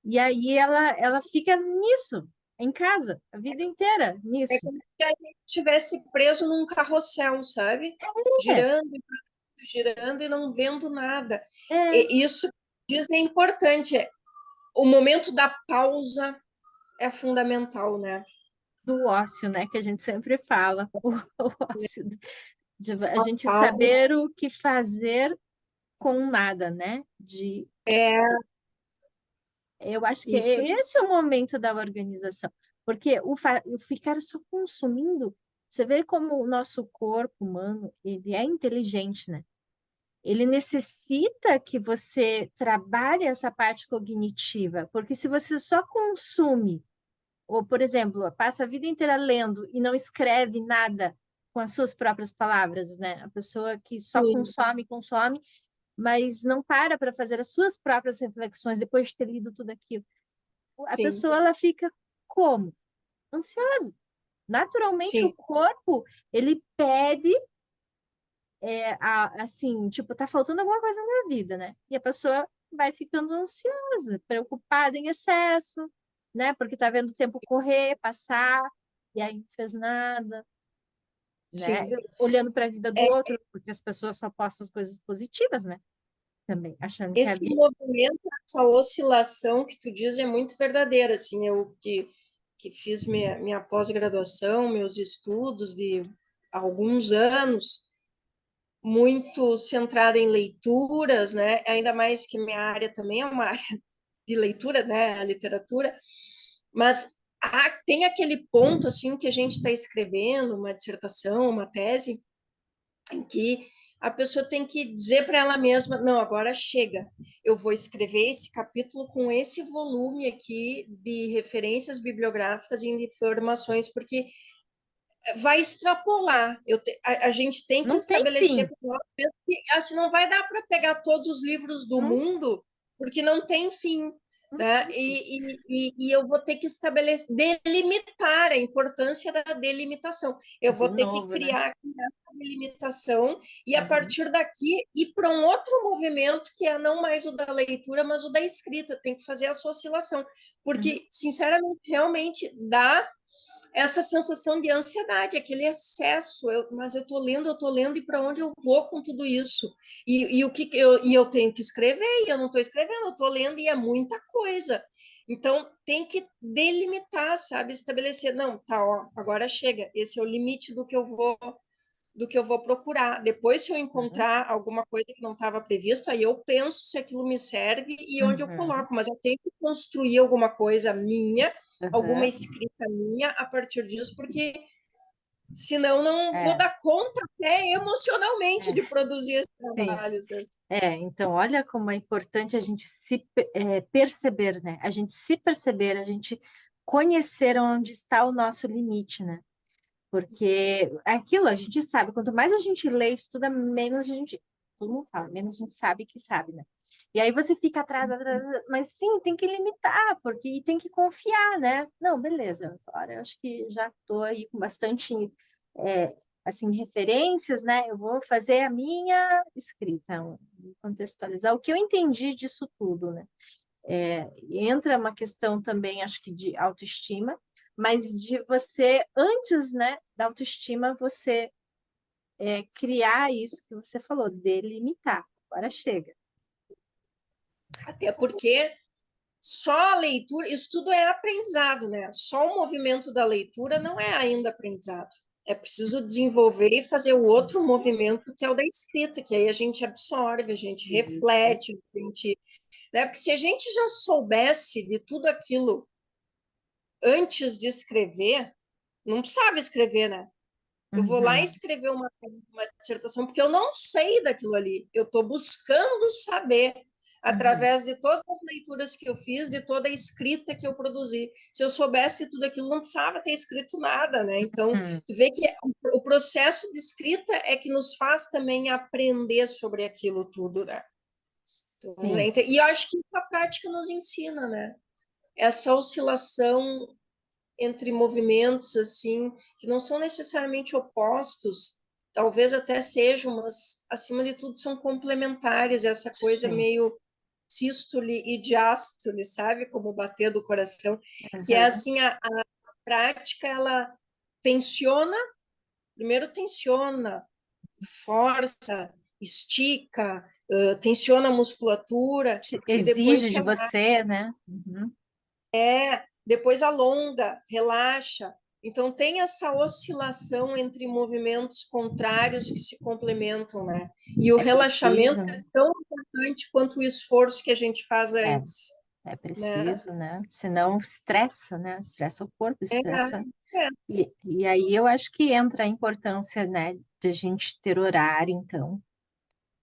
E aí ela fica nisso, em casa, a vida inteira É nisso. como se a gente estivesse preso num carrossel, sabe? É, Girando, girando e não vendo nada. é E isso diz é importante. O momento da pausa é fundamental, né? do ócio, né? Que a gente sempre fala, o ócio de a A gente pausa saber o que fazer com nada, né? é Eu acho que isso, esse é o momento da organização, porque o ficar só consumindo, você vê como o nosso corpo humano, ele é inteligente, né? Ele necessita que você trabalhe essa parte cognitiva, porque se você só consome, ou, por exemplo, passa a vida inteira lendo e não escreve nada com as suas próprias palavras, né? A pessoa que só sim, consome, consome, mas não para fazer as suas próprias reflexões depois de ter lido tudo aquilo, a sim, pessoa ela fica como? Ansiosa. Naturalmente o sim, corpo ele pede assim, tipo, tá faltando alguma coisa na vida, né? E a pessoa vai ficando ansiosa, preocupada em excesso, né? Porque tá vendo o tempo correr, passar, e aí não fez nada, né? sim. Olhando para a vida do É, outro, porque as pessoas só postam as coisas positivas, né? Também, achando que a esse vida. movimento, essa oscilação que tu diz é muito verdadeira, assim, eu que fiz minha pós-graduação, meus estudos de alguns anos, muito centrada em leituras, né? Ainda mais que minha área também é uma área de leitura, né? A literatura, mas tem aquele ponto assim que a gente está escrevendo uma dissertação, uma tese, em que a pessoa tem que dizer para ela mesma, não, agora chega, eu vou escrever esse capítulo com esse volume aqui de referências bibliográficas e informações, porque vai extrapolar. A gente tem que Não tem estabelecer fim. que assim, não vai dar para pegar todos os livros do Não, mundo, porque não tem fim. não Né? tem fim. E eu vou ter que estabelecer, delimitar a importância da delimitação. Eu De vou ter que novo, né? criar essa delimitação e, a Uhum, partir daqui, ir para um outro movimento que é não mais o da leitura, mas o da escrita. Tem que fazer essa oscilação. uhum, Porque, sinceramente, realmente dá essa sensação de ansiedade, aquele excesso. Mas eu tô lendo e para onde eu vou com tudo isso? O que eu tenho que escrever e eu não estou escrevendo, eu estou lendo e é muita coisa. Então tem que delimitar, sabe, estabelecer, não, tá, ó, agora chega, esse é o limite do que eu vou procurar. Depois, se eu uhum, encontrar alguma coisa que não estava prevista, aí eu penso se aquilo me serve e onde eu uhum, coloco. Mas eu tenho que construir alguma coisa minha, alguma uhum. escrita minha a partir disso, porque senão não vou É, dar conta até emocionalmente de é, produzir esse sim. trabalho. Sabe? Então, olha como é importante a gente perceber, né? A gente se perceber, a gente conhecer onde está o nosso limite, né? Porque aquilo a gente sabe, quanto mais a gente lê, estuda, menos a gente, todo mundo fala, menos a gente sabe que sabe, né? E aí você fica atrás, atrás, atrás, mas sim, tem que limitar, porque e tem que confiar, né? Não, beleza, agora eu acho que já estou aí com bastante, é, assim, referências, né? Eu vou fazer a minha escrita, contextualizar o que eu entendi disso tudo, né? Entra uma questão também, acho que de autoestima, mas de você, antes, né, da autoestima, você criar isso que você falou, delimitar. Agora chega. Até porque só a leitura, isso tudo é aprendizado, né? Só o movimento da leitura não é ainda aprendizado. É preciso desenvolver e fazer o outro movimento que é o da escrita, que aí a gente absorve, a gente Isso. reflete, a gente, né? Porque se a gente já soubesse de tudo aquilo antes de escrever, não sabe escrever, né? Eu vou lá Uhum, escrever uma dissertação porque eu não sei daquilo ali. Eu estou buscando saber uhum, através de todas as leituras que eu fiz, de toda a escrita que eu produzi. Se eu soubesse tudo aquilo, não precisava ter escrito nada, né? Então, uhum. tu vê que o processo de escrita é que nos faz também aprender sobre aquilo tudo, né? Então, Sim, e eu acho que a prática nos ensina, né? Essa oscilação entre movimentos assim que não são necessariamente opostos, talvez até sejam, mas acima de tudo são complementares, essa coisa sim. meio sístole e diástole, sabe? Como bater do coração, que é Uhum. assim a prática ela tensiona, primeiro tensiona, força, estica, tensiona a musculatura e depois Exige de relaxa. você, né? Uhum. Depois alonga, relaxa. Então tem essa oscilação entre movimentos contrários que se complementam, né? E o É relaxamento preciso, é né? tão importante quanto o esforço que a gente faz É, antes, é né? preciso, né? Senão estressa, né? Estressa o corpo, É, estressa. é. E aí eu acho que entra a importância, né, de a gente ter horário, então,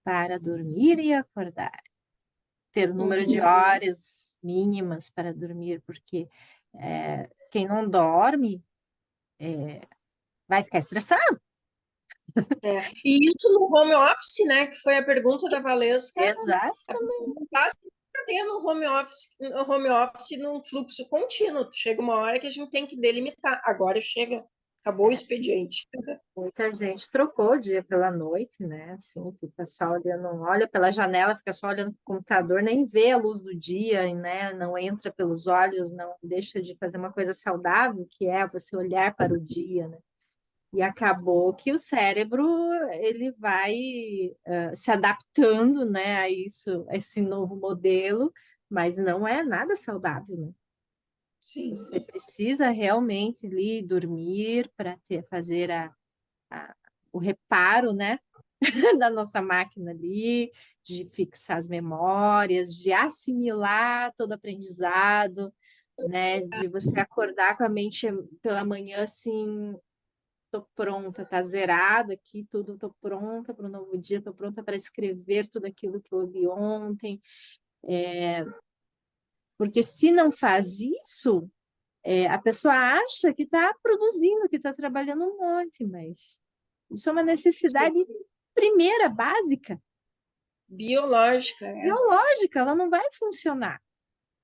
para dormir e acordar. Ter o número de Uhum, horas mínimas para dormir, porque quem não dorme vai ficar estressado. é. E isso no home office, né? Que foi a pergunta da Valesca. Exato. A pessoa não basta ter no home office num fluxo contínuo. Chega uma hora que a gente tem que delimitar. Agora chega, acabou o expediente. Muita gente trocou o dia pela noite, né? Assim, fica só olhando, olha pela janela, fica só olhando para o computador, nem vê a luz do dia, né? Não entra pelos olhos, não deixa de fazer uma coisa saudável, que é você olhar para o dia, né? E acabou que o cérebro ele vai se adaptando, né, a isso, a esse novo modelo, mas não é nada saudável, né? Sim. Você precisa realmente ali dormir para fazer a- o reparo, né, da nossa máquina ali, de fixar as memórias, de assimilar todo o aprendizado, né, de você acordar com a mente pela manhã assim, tô pronta, tá zerado aqui tudo, tô pronta para o novo dia, tô pronta para escrever tudo aquilo que eu vi ontem, porque se não faz isso, a pessoa acha que está produzindo, que está trabalhando um monte, mas isso é uma necessidade primeira, básica, Biológica, é. biológica, ela não vai funcionar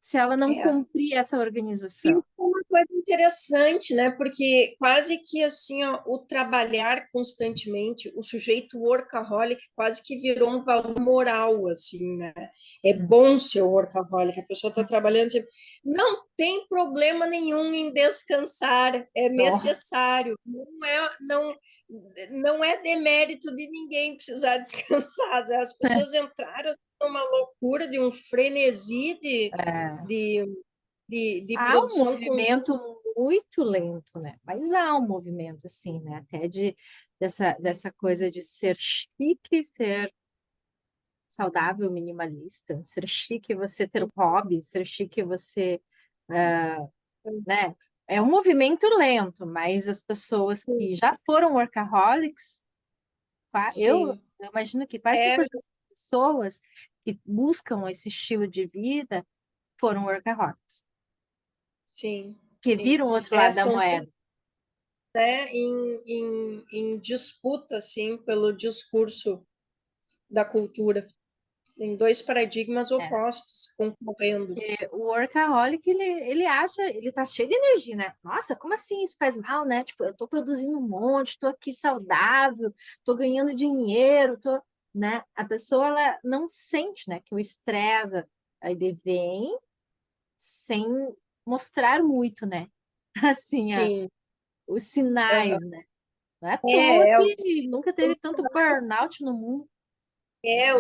se ela não É. cumprir essa Isso organização. é uma coisa interessante, né? Porque quase que assim, ó, o trabalhar constantemente, o sujeito workaholic quase que virou um valor moral, assim, né? É bom ser workaholic, a pessoa está trabalhando sempre. Não tem problema nenhum em descansar, é Nossa, necessário. Não é demérito de ninguém precisar descansar. As pessoas entraram numa loucura de um frenesi de de há um produção com. movimento muito lento, né? Mas há um movimento, assim, né? Até dessa coisa de ser chique, ser saudável, minimalista, ser chique você ter um hobby, ser chique você, né? É um movimento lento, mas as pessoas que já foram workaholics, Sim, eu imagino que quase é, 100% das pessoas que buscam esse estilo de vida foram workaholics, sim, que sim. viram o outro lado da São moeda. né, em disputa, assim, pelo discurso da cultura. Tem dois paradigmas É. opostos concorrendo. Porque o workaholic, ele acha, ele tá cheio de energia, né? Nossa, como assim isso faz mal, né? Tipo, eu tô produzindo um monte, tô aqui saudável, tô ganhando dinheiro, tô, né? A pessoa, ela não sente, né, que o estresse, aí ele vem sem mostrar muito, né? Assim, Sim, os aham. sinais, né? Não é à toa é, que nunca teve tanto burnout no mundo,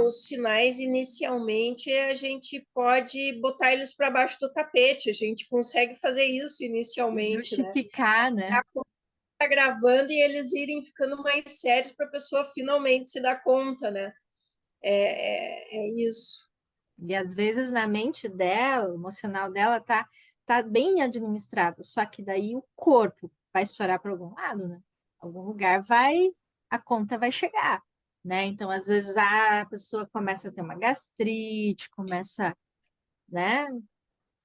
os sinais inicialmente a gente pode botar eles para baixo do tapete, a gente consegue fazer isso inicialmente, né? justificar, né? Tá gravando e eles irem ficando mais sérios para a pessoa finalmente se dar conta, né? É isso. E às vezes na mente dela, o emocional dela tá tá bem administrado, só que daí o corpo vai estourar para algum lado, né? Algum lugar a conta vai chegar, né? Então, às vezes, a pessoa começa a ter uma gastrite, começa, né,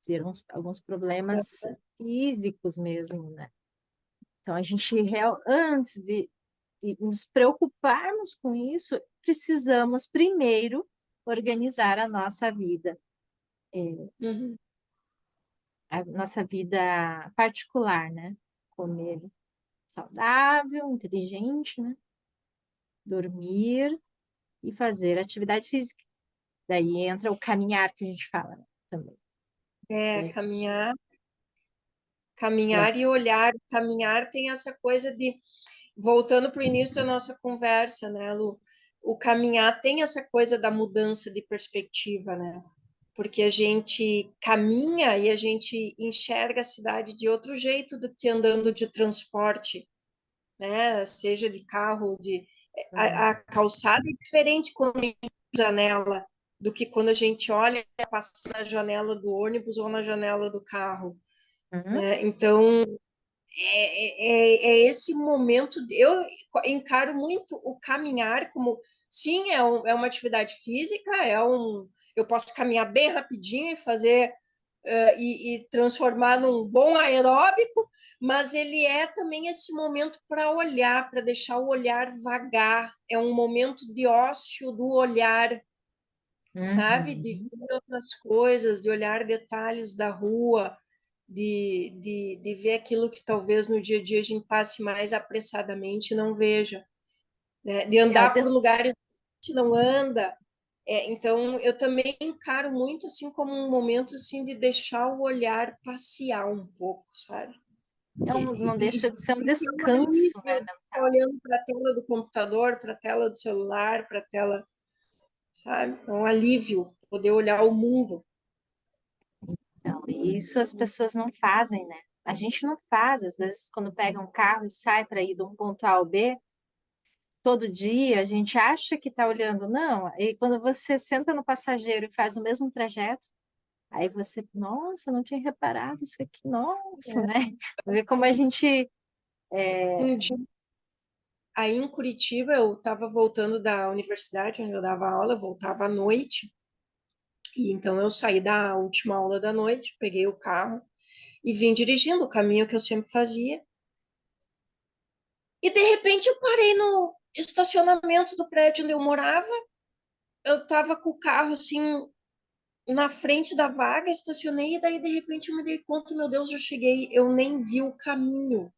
ter alguns problemas físicos mesmo, né? Então, a gente, antes de nos preocuparmos com isso, precisamos primeiro organizar Uhum. a nossa vida particular, né? Comer saudável, inteligente, né? Dormir e fazer atividade física. Daí entra o caminhar que a gente fala, né? Também. É, Daí a gente- é. caminhar e olhar. Caminhar tem essa coisa de, voltando para o início da nossa conversa, né, Lu? O caminhar tem essa coisa da mudança de perspectiva, né? Porque a gente caminha e a gente enxerga a cidade de outro jeito do que andando de transporte, né? Seja de carro, a calçada é diferente quando a gente pisa nela do que quando a gente olha passa na janela do ônibus ou na janela do carro, Uhum, né? Então é esse momento. Eu encaro muito o caminhar como, sim, é uma atividade física, eu posso caminhar bem rapidinho e fazer e transformar num bom aeróbico, mas ele é também esse momento para olhar, para deixar o olhar vagar, é um momento de ócio do olhar, sabe? De uhum. ver outras coisas, de olhar detalhes da rua, de ver aquilo que talvez no dia a dia a gente passe mais apressadamente e não veja, né? De É o andar por lugares que a gente não anda. Então, eu também encaro muito assim como um momento assim de deixar o olhar passear um pouco, sabe? não E deixa de ser um sentir um descanso, né, alívio de ficar mental. olhando para a tela do computador, para a tela do celular, para a tela, sabe? É um alívio poder olhar o mundo. Então, e isso as pessoas não fazem, né? A gente não faz, às vezes, quando pega um carro e sai para ir de um ponto A ao B, todo dia a gente acha que está olhando, não. E quando você senta no passageiro e faz o mesmo trajeto, aí você, nossa, não tinha reparado isso aqui, nossa, É. né? Ver como a gente. Um dia, aí em Curitiba, eu estava voltando da universidade onde eu dava aula, eu voltava à noite, e então eu saí da última aula da noite, peguei o carro e vim dirigindo o caminho que eu sempre fazia. E de repente eu parei no estacionamento do prédio onde eu morava. Eu estava com o carro assim na frente da vaga, estacionei e daí de repente eu me dei conta, meu Deus, eu cheguei, eu nem vi o caminho.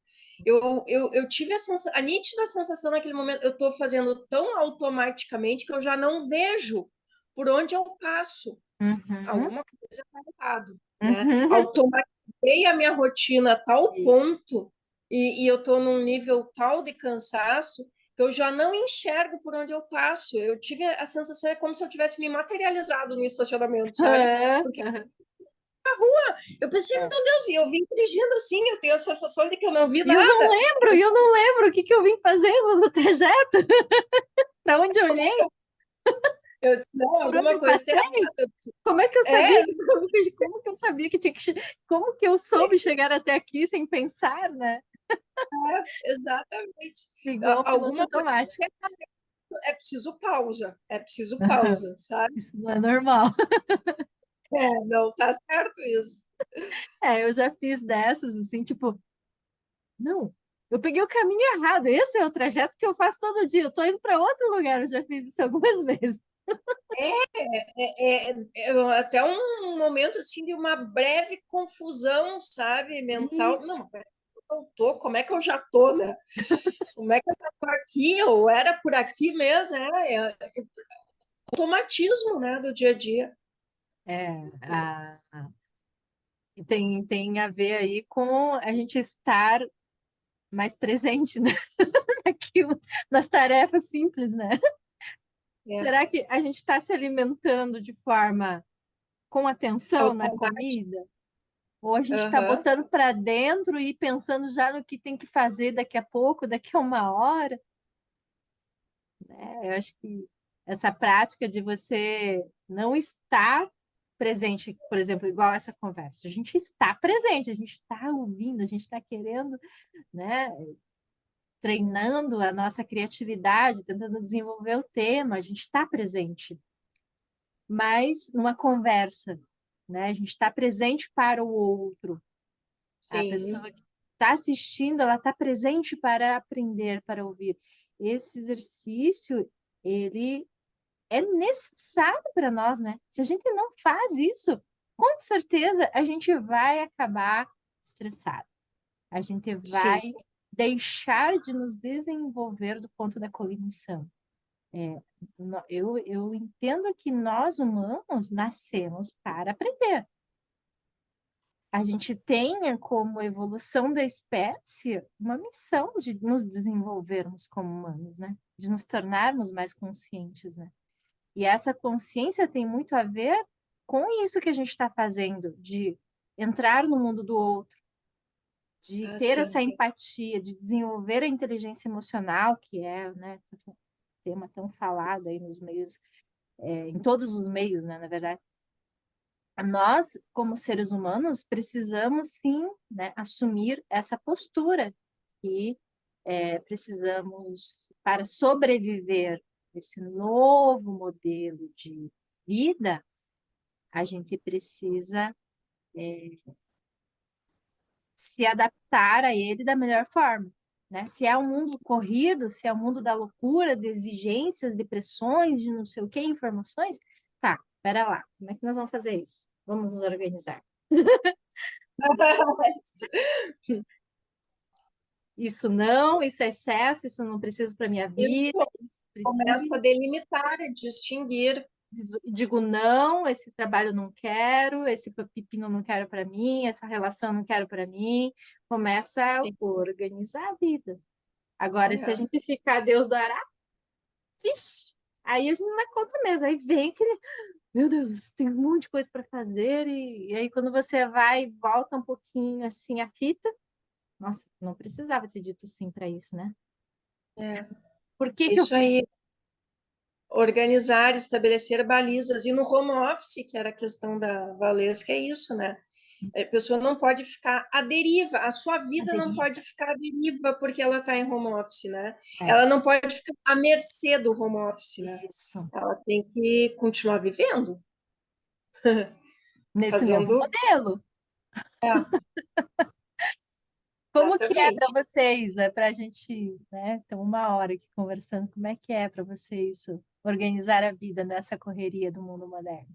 Eu tive a nítida sensação naquele momento, eu estou fazendo tão automaticamente que eu já não vejo por onde eu passo. Uhum, Alguma coisa está errado, né? uhum. Automatizei a minha rotina a tal ponto e eu estou num nível tal de cansaço que eu já não enxergo por onde eu passo. Eu tive a sensação, é como se eu tivesse me materializado no estacionamento, sabe? Porque eu pensei, meu É. Deus, e eu vim dirigindo assim, eu tenho a sensação de que eu não vi nada. E eu não lembro o que que eu vim fazendo no trajeto, para onde eu Como é olhei, que eu disse, não, por onde alguma eu coisa está passei. errada. Como é que eu É, sabia como que eu sabia que tinha que como que eu soube chegar até aqui sem pensar, né? exatamente. Ligou ao piloto Alguma coisa automático. é preciso pausa, sabe? Isso não é normal. Não tá certo isso. É, eu já fiz dessas, assim, tipo, não, eu peguei o caminho errado. Esse é o trajeto que eu faço todo dia. Eu tô indo para outro lugar, eu já fiz isso algumas vezes. Até um momento assim de uma breve confusão, sabe, mental. Isso. Não, peraí, eu tô, como é que eu já tô, né? Como é que eu já tô aqui? Ou era por aqui mesmo? Automatismo, né, do dia a dia. É, tem a ver aí com a gente estar mais presente, né? Naquilo, nas tarefas simples, né? É, Será que a gente está se alimentando de forma com atenção na automático. comida? Ou a gente está Aham. botando para dentro e pensando já no que tem que fazer daqui a pouco, daqui a uma hora? Eu acho que essa prática de você não estar presente, por exemplo, igual essa conversa. A gente está presente, a gente está ouvindo, a gente está querendo, né, treinando a nossa criatividade, tentando desenvolver o tema, a gente está presente. Mas numa conversa, né, a gente está presente para o outro. A Sim, pessoa que está assistindo, ela está presente para aprender, para ouvir. Esse exercício, ele é necessário para nós, né? Se a gente não faz isso, com certeza a gente vai acabar estressado. A gente vai sim. deixar de nos desenvolver do ponto da cognição. Eu entendo que nós humanos nascemos para aprender. A gente tem como evolução da espécie uma missão de nos desenvolvermos como humanos, né? De nos tornarmos mais conscientes, né? E essa consciência tem muito a ver com isso que a gente está fazendo, de entrar no mundo do outro, de Ah, ter sim. essa empatia, de desenvolver a inteligência emocional, que é, né, um tema tão falado aí nos meios, em todos os meios, né, na verdade. Nós, como seres humanos, precisamos sim, né, assumir essa postura e precisamos, para sobreviver esse novo modelo de vida, a gente precisa se adaptar a ele da melhor forma, né? Se é um mundo corrido, se é um mundo da loucura, de exigências, de pressões, de não sei o que, informações, tá, pera lá, como é que nós vamos fazer isso? Vamos nos organizar. Isso não, isso é excesso, isso não preciso para minha vida, Isso isso começa a preciso. delimitar, a distinguir. Digo não, esse trabalho não quero, esse pepino não quero para mim, essa relação não quero para mim. Começa a Sim, organizar a vida. Agora, se a é. gente ficar Deus dará, vixe, aí a gente não dá conta mesmo. Aí vem aquele, meu Deus, tem um monte de coisa para fazer, e aí quando você vai e volta um pouquinho assim a fita, nossa, não precisava ter dito sim para isso, né? É. Por que que eu Isso fiz? aí, organizar, estabelecer balizas. E no home office, que era a questão da Valesca, é isso, né? A pessoa não pode ficar à deriva, a sua vida não Aderir? pode ficar à deriva porque ela está em home office, né? É, Ela não pode ficar à mercê do home office, né? isso. Ela tem que continuar vivendo, Nesse novo fazendo. modelo. É, Como que é para exatamente. vocês? É para a gente, né? Estamos uma hora aqui conversando. Como é que é para vocês isso? Organizar a vida nessa correria do mundo moderno?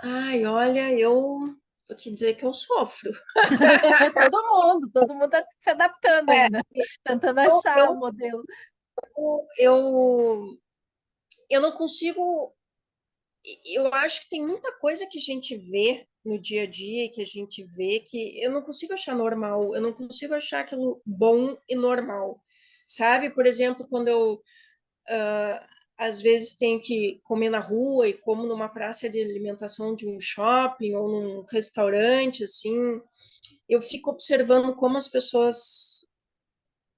Ai, olha, eu vou te dizer que eu sofro. Todo mundo está se adaptando É, ainda, tentando eu, achar o eu, modelo. eu, eu não consigo. Eu acho que tem muita coisa que a gente vê no dia a dia, que a gente vê, que eu não consigo achar normal, eu não consigo achar aquilo bom e normal, sabe? Por exemplo, quando eu às vezes tenho que comer na rua e como numa praça de alimentação de um shopping ou num restaurante, assim, eu fico observando como as pessoas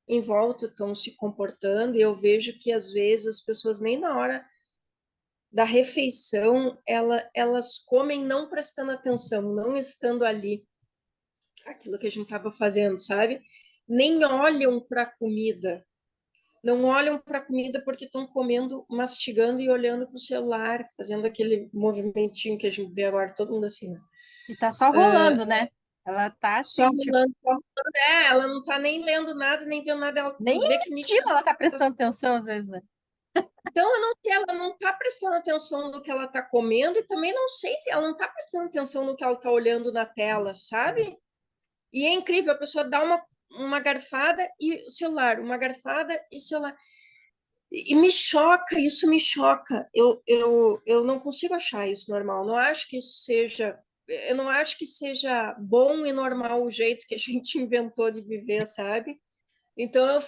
em volta estão se comportando e eu vejo que às vezes as pessoas nem na hora da refeição, elas comem não prestando atenção, não estando ali, aquilo que a gente estava fazendo, sabe? Nem olham para a comida, não olham para a comida porque estão comendo, mastigando e olhando para o celular, fazendo aquele movimentinho que a gente vê agora, todo mundo assim, né? E tá só rolando, né? Ela tá Só assim, tipo, rolando, só rolando. É, ela não está nem lendo nada, nem vendo nada, nem tu vê que aquilo ela nitidamente. tá prestando atenção às vezes, né? Então, eu não sei, ela não está prestando atenção no que ela está comendo e também não sei se ela não está prestando atenção no que ela está olhando na tela, sabe? E é incrível, a pessoa dá uma garfada e celular, uma garfada e celular. E me choca, isso me choca. Eu não consigo achar isso normal. Não acho que isso seja. Eu não acho que seja bom e normal o jeito que a gente inventou de viver, sabe? Então eu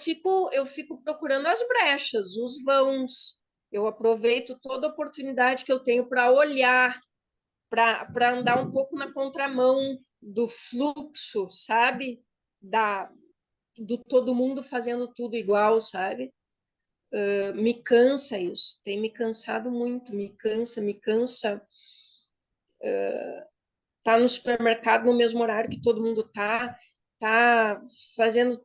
fico procurando as brechas, os vãos. Eu aproveito toda oportunidade que eu tenho para olhar, para andar um pouco na contramão do fluxo, sabe? Da, do todo mundo fazendo tudo igual, sabe? Me cansa isso, tem me cansado muito, me cansa tá no supermercado no mesmo horário que todo mundo tá fazendo,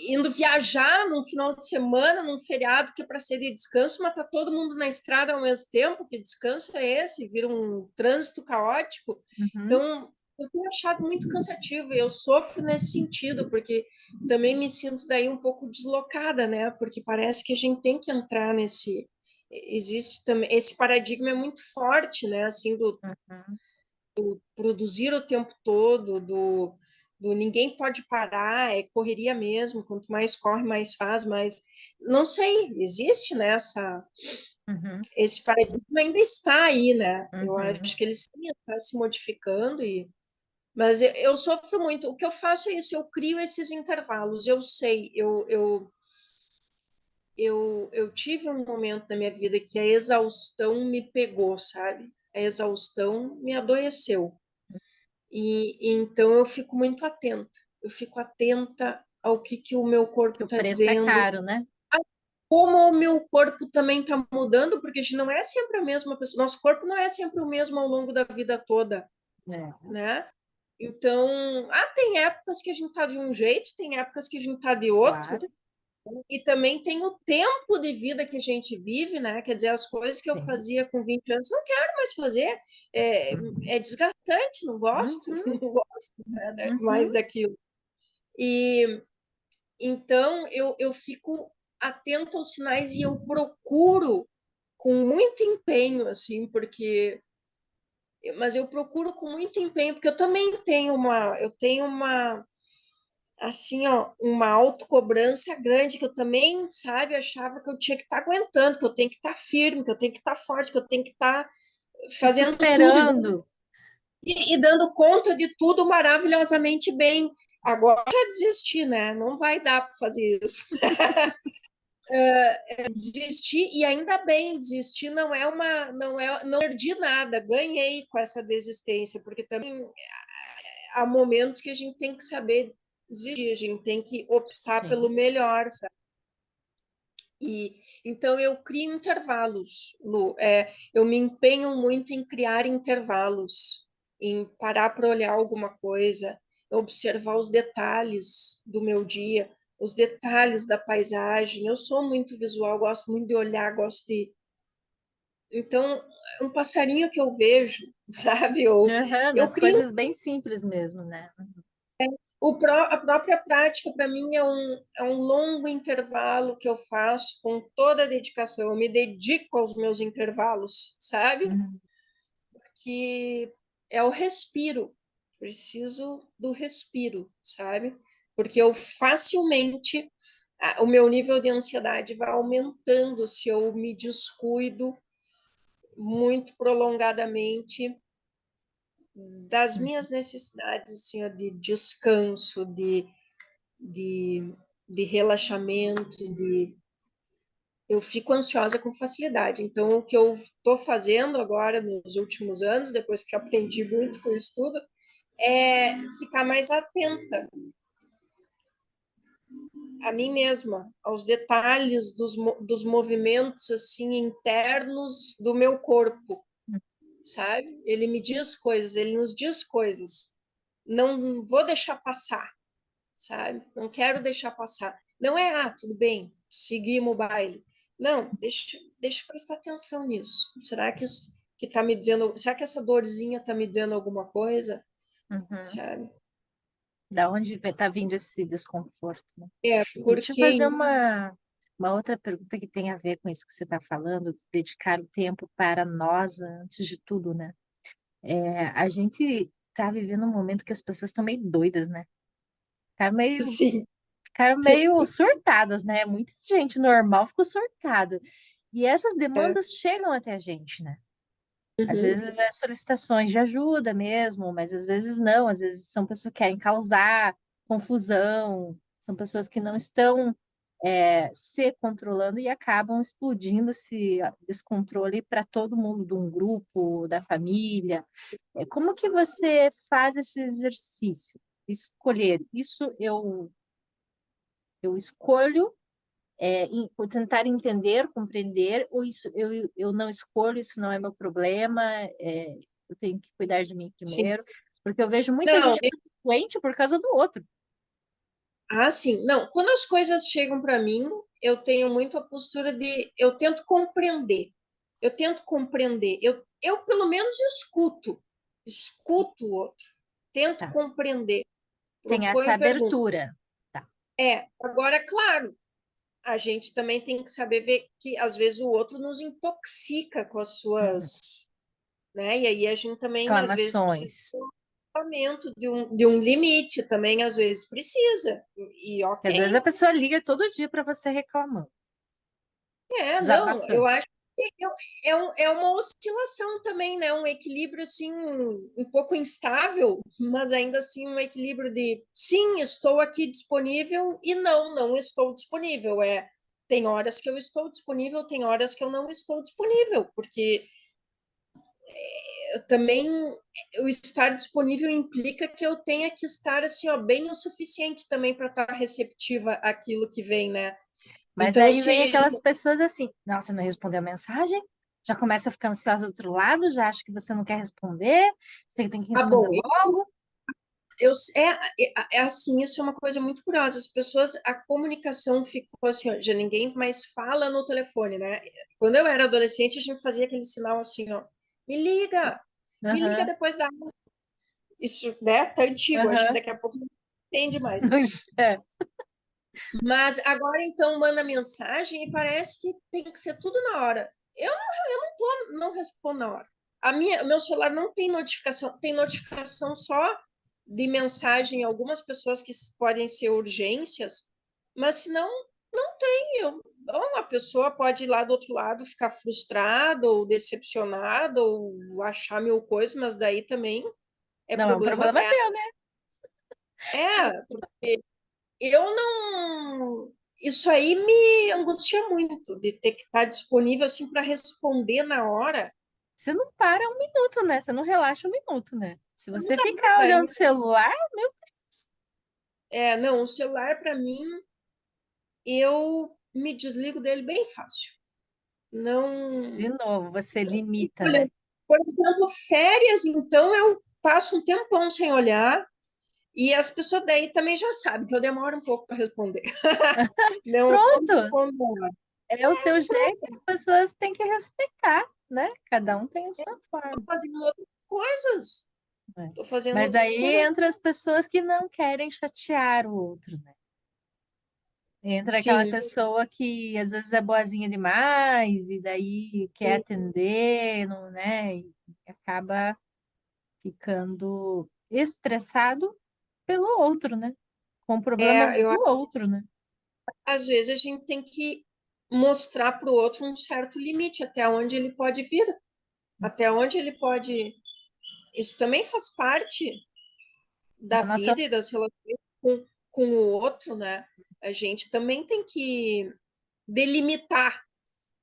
indo viajar num final de semana, num feriado que é para ser de descanso, mas tá todo mundo na estrada ao mesmo tempo. Que descanso é esse? Vira um trânsito caótico. Uhum, Então, eu tenho achado muito cansativo e eu sofro nesse sentido, porque também me sinto daí um pouco deslocada, né? Porque parece que a gente tem que entrar nesse. Existe também. Esse paradigma é muito forte, né? Assim, do uhum, produzir o tempo todo, do ninguém pode parar, é correria mesmo, quanto mais corre, mais faz, mas não sei, existe nessa, uhum, esse paradigma ainda está aí, né? Eu uhum. acho que ele sim está se modificando, mas eu sofro muito. O que eu faço é isso, eu crio esses intervalos, eu sei, eu tive um momento da minha vida que a exaustão me pegou, sabe? A exaustão me adoeceu. E então eu fico muito atenta. Eu fico atenta ao que o meu corpo Que o está preço é dizendo, caro, né? como o meu corpo também está mudando, porque a gente não é sempre a mesma pessoa. Nosso corpo não é sempre o mesmo ao longo da vida toda, É, né? Então, tem épocas que a gente está de um jeito, tem épocas que a gente está de outro, claro, e também tem o tempo de vida que a gente vive, né? Quer dizer, as coisas que eu sim. fazia com 20 anos, não quero mais fazer. É desgastante, não gosto, Uhum, não gosto, né, mais uhum. daquilo. E então eu fico atenta aos sinais e eu procuro com muito empenho, assim, porque mas eu procuro com muito empenho, porque eu tenho uma assim, ó, uma autocobrança grande que eu também, sabe, achava que eu tinha que estar aguentando, que eu tenho que estar firme, que eu tenho que estar forte, que eu tenho que estar Se fazendo tudo superando. e dando conta de tudo maravilhosamente bem. Agora já desisti, né? Não vai dar para fazer isso. Desistir e ainda bem, desistir não perdi nada, ganhei com essa desistência, porque também há momentos que a gente tem que saber desistir, a gente tem que optar pelo Sim. melhor, sabe? E então eu crio intervalos, Lu. Eu me empenho muito em criar intervalos, em parar para olhar alguma coisa, observar os detalhes do meu dia, os detalhes da paisagem. Eu sou muito visual, gosto muito de olhar, gosto de. Então, é um passarinho que eu vejo, sabe? Uhum, Eu das crio coisas bem simples mesmo, né? a própria prática, para mim, é um longo intervalo que eu faço com toda a dedicação. Eu me dedico aos meus intervalos, sabe? Uhum. Que é o respiro. Preciso do respiro, sabe? Porque eu facilmente, o meu nível de ansiedade vai aumentando se eu me descuido muito prolongadamente das minhas necessidades assim, ó, de descanso, de, de relaxamento, eu fico ansiosa com facilidade. Então, o que eu estou fazendo agora nos últimos anos, depois que aprendi muito com o estudo, é ficar mais atenta a mim mesma, aos detalhes dos movimentos assim internos do meu corpo, sabe? Ele me diz coisas, ele nos diz coisas. Não vou deixar passar, sabe? Não quero deixar passar. Não é, tudo bem, seguimos o baile. Não, deixa eu prestar atenção nisso. Será que isso que tá me dizendo, será que essa dorzinha tá me dizendo alguma coisa, Uhum. sabe? Da onde está vindo esse desconforto, né? É, E deixa eu porque fazer uma outra pergunta que tem a ver com isso que você está falando, de dedicar o tempo para nós antes de tudo, né? A gente está vivendo um momento que as pessoas estão meio doidas, né? Ficaram meio, sim, ficaram meio surtadas, né? Muita gente normal ficou surtada. E essas é, demandas chegam até a gente, né? Às uhum, vezes é solicitações de ajuda mesmo, mas às vezes não, às vezes são pessoas que querem causar confusão, são pessoas que não estão se controlando e acabam explodindo esse descontrole para todo mundo, de um grupo, da família. Como que você faz esse exercício? Escolher, isso eu escolho por tentar entender, compreender, ou isso eu não escolho, isso não é meu problema, eu tenho que cuidar de mim Sim. primeiro, porque eu vejo muita Não, gente ficando doente por causa do outro. sim. Não, quando as coisas chegam para mim, eu tenho muito a postura de eu tento compreender. Eu tento compreender. Eu pelo menos escuto o outro. Tento Tá. compreender. Tem essa Proponho pergunta. abertura. Tá. Agora, claro, a gente também tem que saber ver que às vezes o outro nos intoxica com as Uhum. suas, né? E aí a gente também às vezes precisa Reclamações. de um tratamento, de um limite, também às vezes precisa. E Que às vezes ok. a pessoa liga todo dia para você reclamando, Não, eu desabafando. acho que é uma oscilação também, né? Um equilíbrio assim, um pouco instável, mas ainda assim um equilíbrio de sim, estou aqui disponível e não estou disponível. Tem horas que eu estou disponível, tem horas que eu não estou disponível, porque eu também o estar disponível implica que eu tenha que estar assim, ó, bem o suficiente também para estar receptiva àquilo que vem, né? Mas Então, aí vem se aquelas pessoas assim, nossa, não respondeu a mensagem? Já começa a ficar ansiosa do outro lado, já acha que você não quer responder, você tem que ah, responder bom, logo. é assim, isso é uma coisa muito curiosa. As pessoas, a comunicação ficou assim, ó, já ninguém mais fala no telefone, né? Quando eu era adolescente, a gente fazia aquele sinal assim, ó, me liga, me liga Aham, depois da aula. Isso, né, tá antigo, acho que aham. daqui a pouco não entende mais. É. Mas agora, então, manda mensagem e parece que tem que ser tudo na hora. Eu não respondo na hora. Meu celular não tem notificação só de mensagem, algumas pessoas que podem ser urgências, mas se não, não tem. Ou a pessoa pode ir lá do outro lado ficar frustrada ou decepcionada ou achar mil coisas, mas daí também é Não, é um problema problema dela. teu, né? Porque eu não. Isso aí me angustia muito, de ter que estar disponível assim para responder na hora. Você não para um minuto, né? Você não relaxa um minuto, né? Se Não você dá, ficar olhando o daí, celular, meu Deus. não, o celular para mim, eu me desligo dele bem fácil. De Não. novo, você limita, né? Olha, por exemplo, férias, então eu passo um tempão sem olhar e as pessoas daí também já sabem que eu demoro um pouco para responder. Não, eu não Pronto, respondo na hora. é o seu jeito, as pessoas têm que respeitar, né? Cada um tem a sua Estou forma. fazendo outras coisas. Né? Estou fazendo Mas outras aí coisas. entra as pessoas que não querem chatear o outro, né? Entra aquela Sim, pessoa que às vezes é boazinha demais e daí quer atender, não, né? E acaba ficando estressado pelo outro, né? Com problemas eu do outro, né? às vezes a gente tem que mostrar para o outro um certo limite, até onde ele pode vir, até onde ele pode. Isso também faz parte da Da nossa vida e das relações com o outro, né? A gente também tem que delimitar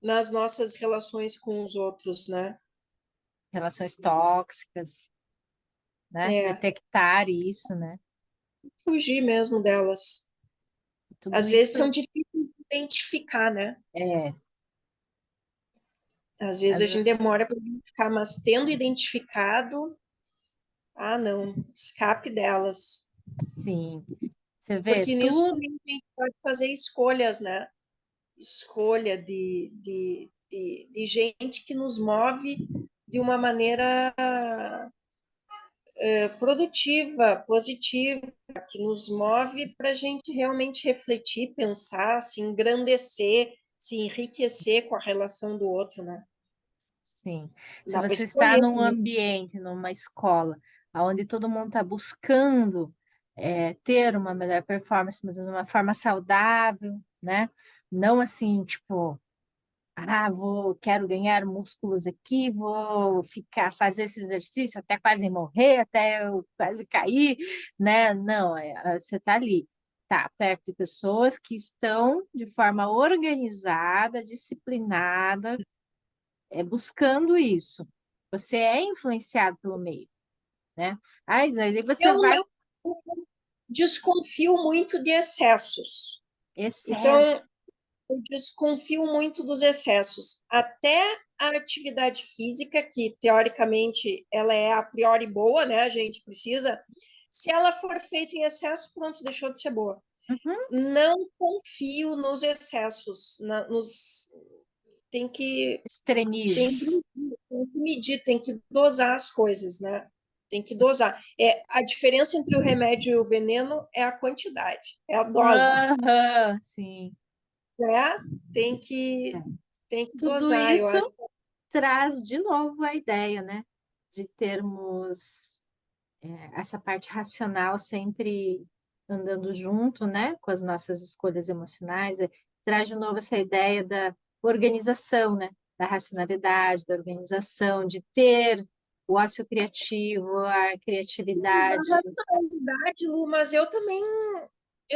nas nossas relações com os outros, né? relações tóxicas, né? É, Detectar isso, né? fugir mesmo delas. Tudo Às vezes são isso difíceis de identificar, né? é, Às vezes a às gente vezes, demora para identificar, mas tendo identificado, não, escape delas. sim. Você vê Porque nisso tudo, também a gente pode fazer escolhas, né? Escolha de gente que nos move de uma maneira produtiva, positiva, que nos move para a gente realmente refletir, pensar, se engrandecer, se enriquecer com a relação do outro, né? sim. Se Dá para você está escolher num também. ambiente, numa escola, onde todo mundo está buscando ter uma melhor performance, mas de uma forma saudável, né? Não assim, tipo, quero ganhar músculos aqui, vou ficar, fazer esse exercício até quase morrer, até eu quase cair, né? Não, você está ali, tá, perto de pessoas que estão de forma organizada, disciplinada, buscando isso. Você é influenciado pelo meio, né? Mas aí você Eu vai não desconfio muito de excessos. excesso, Então, Eu desconfio muito dos excessos. Até a atividade física, que teoricamente ela é a priori boa, né? A gente precisa. Se ela for feita em excesso, pronto, deixou de ser boa. Uhum. Não confio nos excessos. Tem que, tem que Extremismos. medir, tem que medir, tem que dosar as coisas, né? Tem que dosar. A diferença entre o remédio e o veneno é a quantidade, é a dose, Aham, sim. né? Tem que, É. tem que Tudo dosar, eu isso acho. traz de novo a ideia, né, de termos essa parte racional sempre andando junto, né, com as nossas escolhas emocionais. Traz de novo essa ideia da organização, né, da racionalidade, da organização, de ter o ócio criativo, a criatividade. Na realidade, Lu, mas eu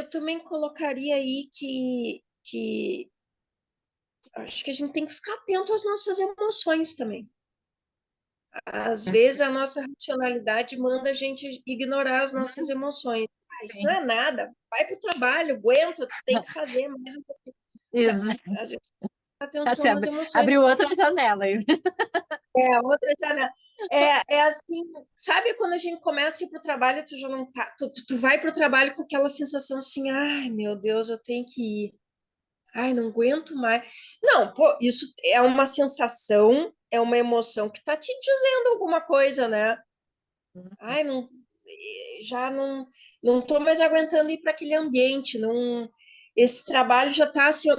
também colocaria aí que acho que a gente tem que ficar atento às nossas emoções também. Às vezes a nossa racionalidade manda a gente ignorar as nossas emoções. Isso não Sim. é nada. Vai para o trabalho, aguenta, tu tem que fazer mais um pouquinho. Isso. A gente atenção Você nas emoções. abriu outra janela aí. Outra janela. É assim, sabe quando a gente começa a ir para o trabalho, tu já não tá, tu vai para o trabalho com aquela sensação assim, ai meu Deus, eu tenho que ir. Ai, não aguento mais. Não, pô, isso é uma sensação, é uma emoção que tá te dizendo alguma coisa, né? Ai, não, já não tô mais aguentando ir para aquele ambiente, não, esse trabalho já tá assim,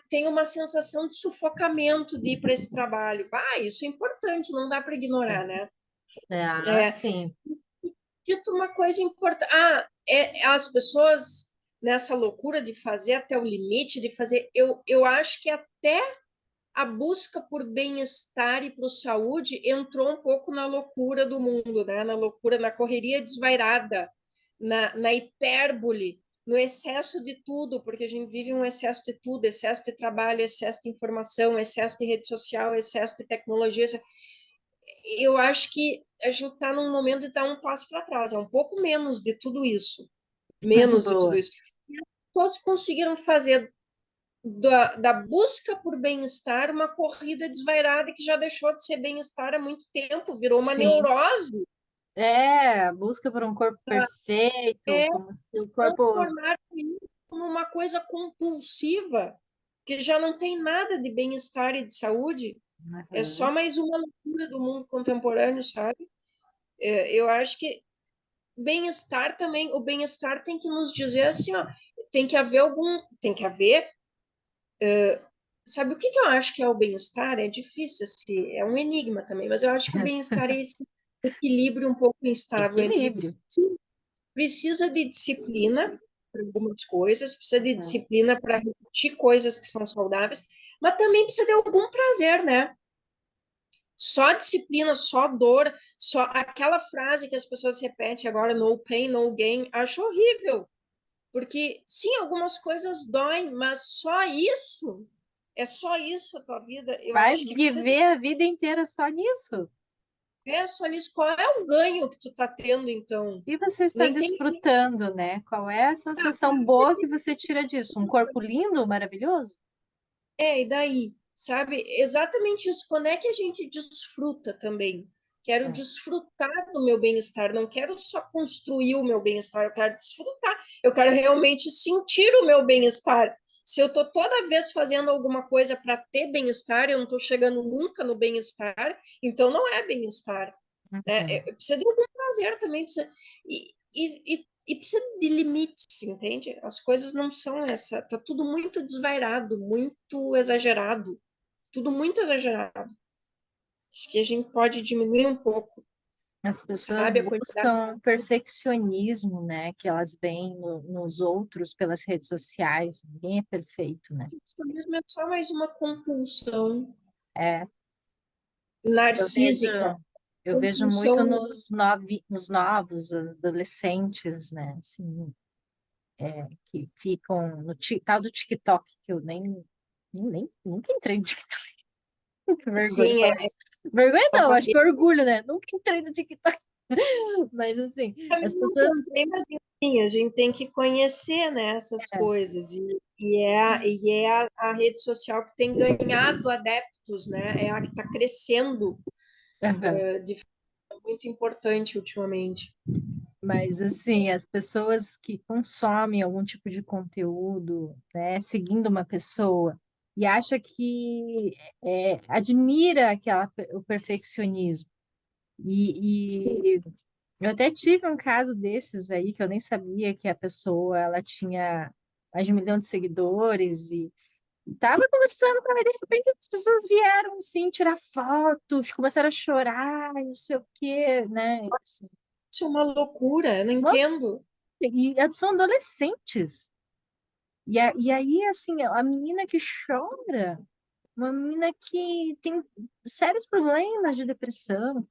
tenho uma sensação de sufocamento de ir para esse trabalho. Ah, isso é importante, não dá para ignorar, né? Ah, É, sim. dito uma coisa importante. As pessoas nessa loucura de fazer até o limite, de fazer, eu acho que até a busca por bem-estar e por saúde entrou um pouco na loucura do mundo, né? Na loucura, na correria desvairada, na hipérbole, no excesso de tudo, porque a gente vive um excesso de tudo, excesso de trabalho, excesso de informação, excesso de rede social, excesso de tecnologia. Eu acho que a gente está num momento de dar um passo para trás, é um pouco menos de tudo isso, menos de tudo Boa. isso. E as pessoas conseguiram fazer da busca por bem-estar uma corrida desvairada que já deixou de ser bem-estar há muito tempo, virou uma Sim. neurose, É, a busca por um corpo perfeito, é como se se o corpo. transformar isso numa coisa compulsiva, que já não tem nada de bem-estar e de saúde, é só Uhum. mais uma loucura do mundo contemporâneo, sabe? Eu acho que bem-estar também, o bem-estar tem que nos dizer assim, ó, tem que haver, sabe o que que eu acho que é o bem-estar? É difícil, assim, é um enigma também, mas eu acho que o bem-estar é esse equilíbrio um pouco instável entre, Equilíbrio. sim, precisa de disciplina para algumas coisas, precisa de Uhum. disciplina para repetir coisas que são saudáveis, mas também precisa de algum prazer, né? Só disciplina, só dor, só aquela frase que as pessoas repetem agora, no pain, no gain, acho horrível. Porque, sim, algumas coisas doem, mas só isso, é só isso a tua vida. Eu Vai acho que precisa viver a vida inteira só nisso. é só nisso. Qual é o ganho que tu tá tendo, então? E você está Nem tem. desfrutando, né? Qual é a sensação boa que você tira disso? Um corpo lindo, maravilhoso? E daí? Sabe? Exatamente isso. Quando é que a gente desfruta também? Quero É. desfrutar do meu bem-estar, não quero só construir o meu bem-estar, eu quero desfrutar, eu quero realmente sentir o meu bem-estar. Se eu estou toda vez fazendo alguma coisa para ter bem-estar, eu não estou chegando nunca no bem-estar, então não é bem-estar. Né? Uhum. Precisa de algum prazer também, precisa, e precisa de limites, entende? As coisas não são essa, tá tudo muito desvairado, muito exagerado, tudo muito exagerado. Acho que a gente pode diminuir um pouco, As pessoas sabe, a quantidade. buscam perfeccionismo, né? Que elas veem nos outros pelas redes sociais. Ninguém é perfeito, né? Isso mesmo é só mais uma compulsão É, eu vejo, narcísica, eu vejo muito compulsão. nos novos adolescentes, né? Assim, que ficam no tal do TikTok, que eu nunca entrei no TikTok. Que vergonha Sim, falar isso. Vergonha é não, uma, acho que é orgulho, né? Nunca entrei no TikTok. Mas assim, Também as não pessoas. encontrei, mas enfim, a gente tem que conhecer, né, essas É, coisas. E é a rede social que tem ganhado adeptos, né? É a que está crescendo aham. de forma muito importante ultimamente. Mas assim, as pessoas que consomem algum tipo de conteúdo, né, seguindo uma pessoa e acha que admira o perfeccionismo. E eu até tive um caso desses aí que eu nem sabia que a pessoa ela tinha mais de 1 milhão de seguidores e tava conversando com ela, e de repente as pessoas vieram assim tirar fotos, começaram a chorar, e não sei o quê, né? Assim, Isso é uma loucura, eu não uma- entendo. e são adolescentes. E aí, assim, a menina que chora, uma menina que tem sérios problemas de depressão,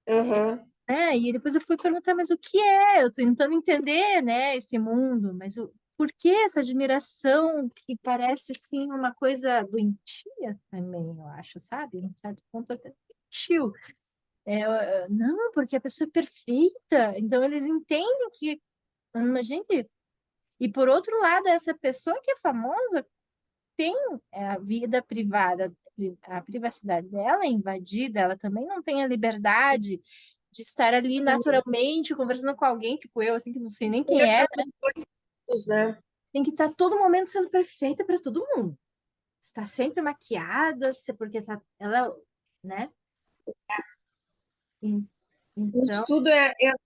Aham. né? E depois eu fui perguntar, mas o que é? Eu tô tentando entender, né, esse mundo, mas por que essa admiração que parece, assim, uma coisa doentia também, eu acho, sabe? Em certo ponto até doentio. Não, porque a pessoa é perfeita, então eles entendem que, mas, gente, e por outro lado, essa pessoa que é famosa tem a vida privada, a privacidade dela é invadida, ela também não tem a liberdade de estar ali Sim. naturalmente conversando com alguém, tipo eu, assim, que não sei nem Tem quem é, adeptos, né? tem que estar todo momento sendo perfeita para todo mundo. Está sempre maquiada, porque ela, né? En- Isso Então, tudo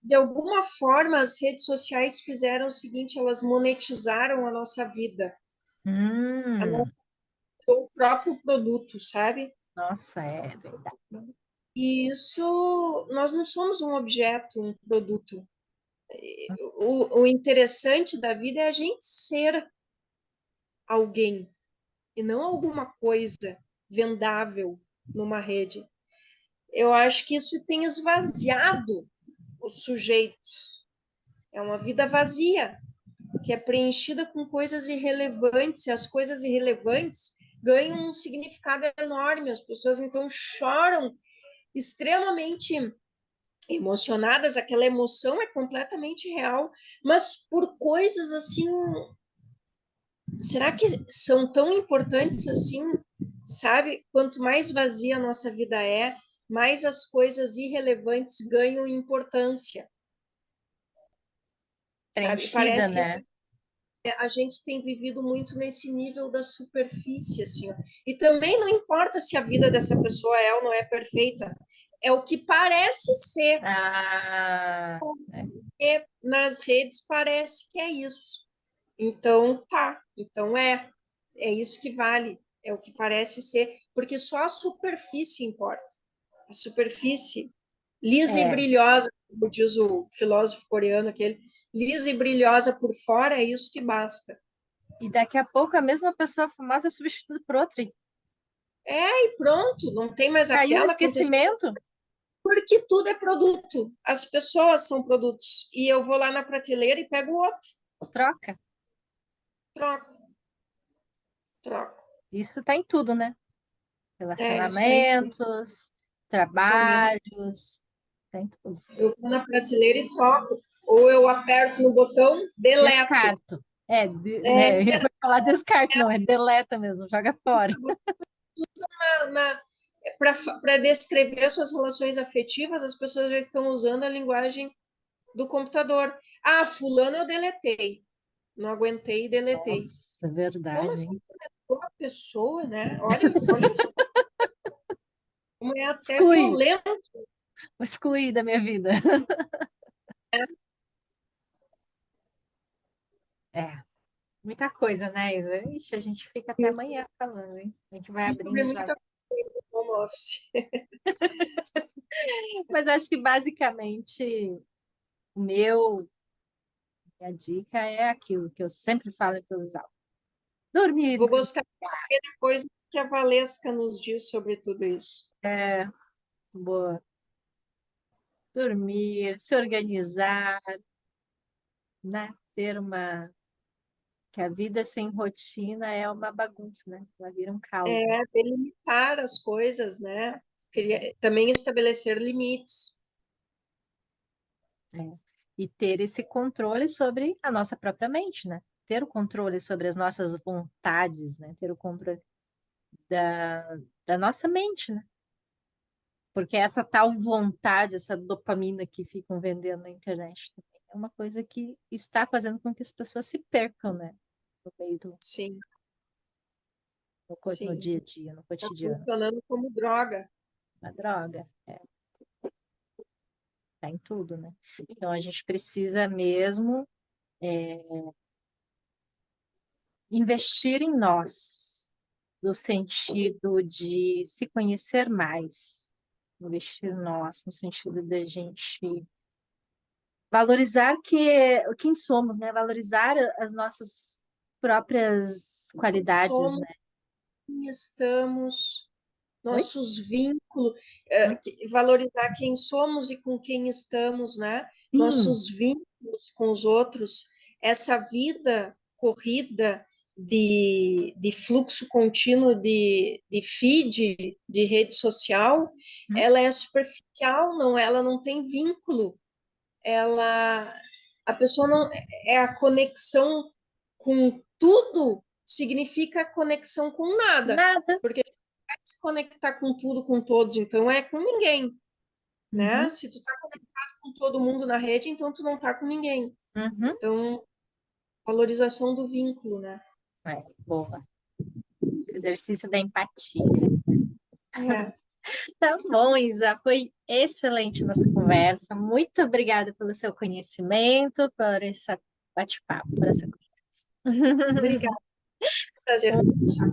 de alguma forma, as redes sociais fizeram o seguinte, elas monetizaram a nossa vida, hum, o próprio produto, sabe? nossa, é verdade. E isso, nós não somos um objeto, um produto. O interessante da vida é a gente ser alguém e não alguma coisa vendável numa rede. Eu acho que isso tem esvaziado os sujeitos. É uma vida vazia, que é preenchida com coisas irrelevantes, e as coisas irrelevantes ganham um significado enorme. As pessoas então choram extremamente emocionadas, aquela emoção é completamente real, mas por coisas assim, será que são tão importantes assim, sabe? Quanto mais vazia a nossa vida é, mais as coisas irrelevantes ganham importância, sabe? Preenchida, Parece que né? a gente tem vivido muito nesse nível da superfície, assim. Ó. E também não importa se a vida dessa pessoa é ou não é perfeita, é o que parece ser, Ah, é, e nas redes parece que é isso. Então, tá. Então é isso que vale, é o que parece ser, porque só a superfície importa. A superfície lisa e é. brilhosa, como diz o filósofo coreano aquele, lisa e brilhosa por fora, é isso que basta. E daqui a pouco a mesma pessoa famosa é substituída por outra. E E pronto, não tem mais caiu no aquela acontecendo, esquecimento, porque tudo é produto. As pessoas são produtos. E eu vou lá na prateleira e pego outro, troca. troco, troco. Isso tá em tudo, né? Isso tem Relacionamentos, momento. trabalhos, tá em tudo. Eu vou na prateleira e troco. Ou eu aperto no botão, deleto. Descarto. É, Né? Eu vou falar descarte, não, é deleta mesmo, joga fora. para descrever as suas relações afetivas, as pessoas já estão usando a linguagem do computador. Ah, fulano eu deletei. Não aguentei e deletei. Nossa, Como verdade, assim? hein? Uma pessoa, né? Olha como é até Exclui, violento. vou excluir da minha vida. É, muita coisa, né, Isa? Ixi, a gente fica até amanhã falando, hein? A gente vai Sobre abrindo já. muita coisa no home office. Mas acho que basicamente o meu, minha dica é aquilo que eu sempre falo em todos os áudios. Dormir, Vou gostar de ver depois o que a Valesca nos diz sobre tudo isso. é, boa. Dormir, se organizar, né? Ter uma. Que a vida sem rotina é uma bagunça, né? Ela vira um caos, né? Delimitar as coisas, né? Também estabelecer limites. É. E ter esse controle sobre a nossa própria mente, né? Ter o controle sobre as nossas vontades, né? Ter o controle da nossa mente, né? Porque essa tal vontade, essa dopamina que ficam vendendo na internet também é uma coisa que está fazendo com que as pessoas se percam, né? No meio Sim, no sim. dia a dia, no Está cotidiano. funcionando como droga. Uma droga, tá em tudo, né? Então a gente precisa mesmo investir em nós, no sentido de se conhecer mais, investir em nós, no sentido da gente valorizar quem somos, né? Valorizar as nossas próprias qualidades, Somos né? quem estamos, Oi? nossos vínculos, Hum? valorizar quem somos e com quem estamos, né? Sim. Nossos vínculos com os outros, essa vida corrida de fluxo contínuo de feed, de rede social, Hum? ela é superficial, não, ela não tem vínculo, ela, a pessoa não, é a conexão com tudo, significa conexão com nada, Nada. porque se conectar com tudo, com todos, então é com ninguém, né? Uhum. Se tu tá conectado com todo mundo na rede, então tu não tá com ninguém. Uhum. Então, valorização do vínculo, né? Boa. Exercício da empatia. É, Tá bom, Isa, foi excelente nossa conversa. Muito obrigada pelo seu conhecimento, por esse bate-papo, por essa conversa. obrigada, prazer Um conversar.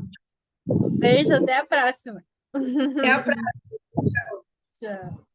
beijo, até a próxima. Até a próxima. Tchau.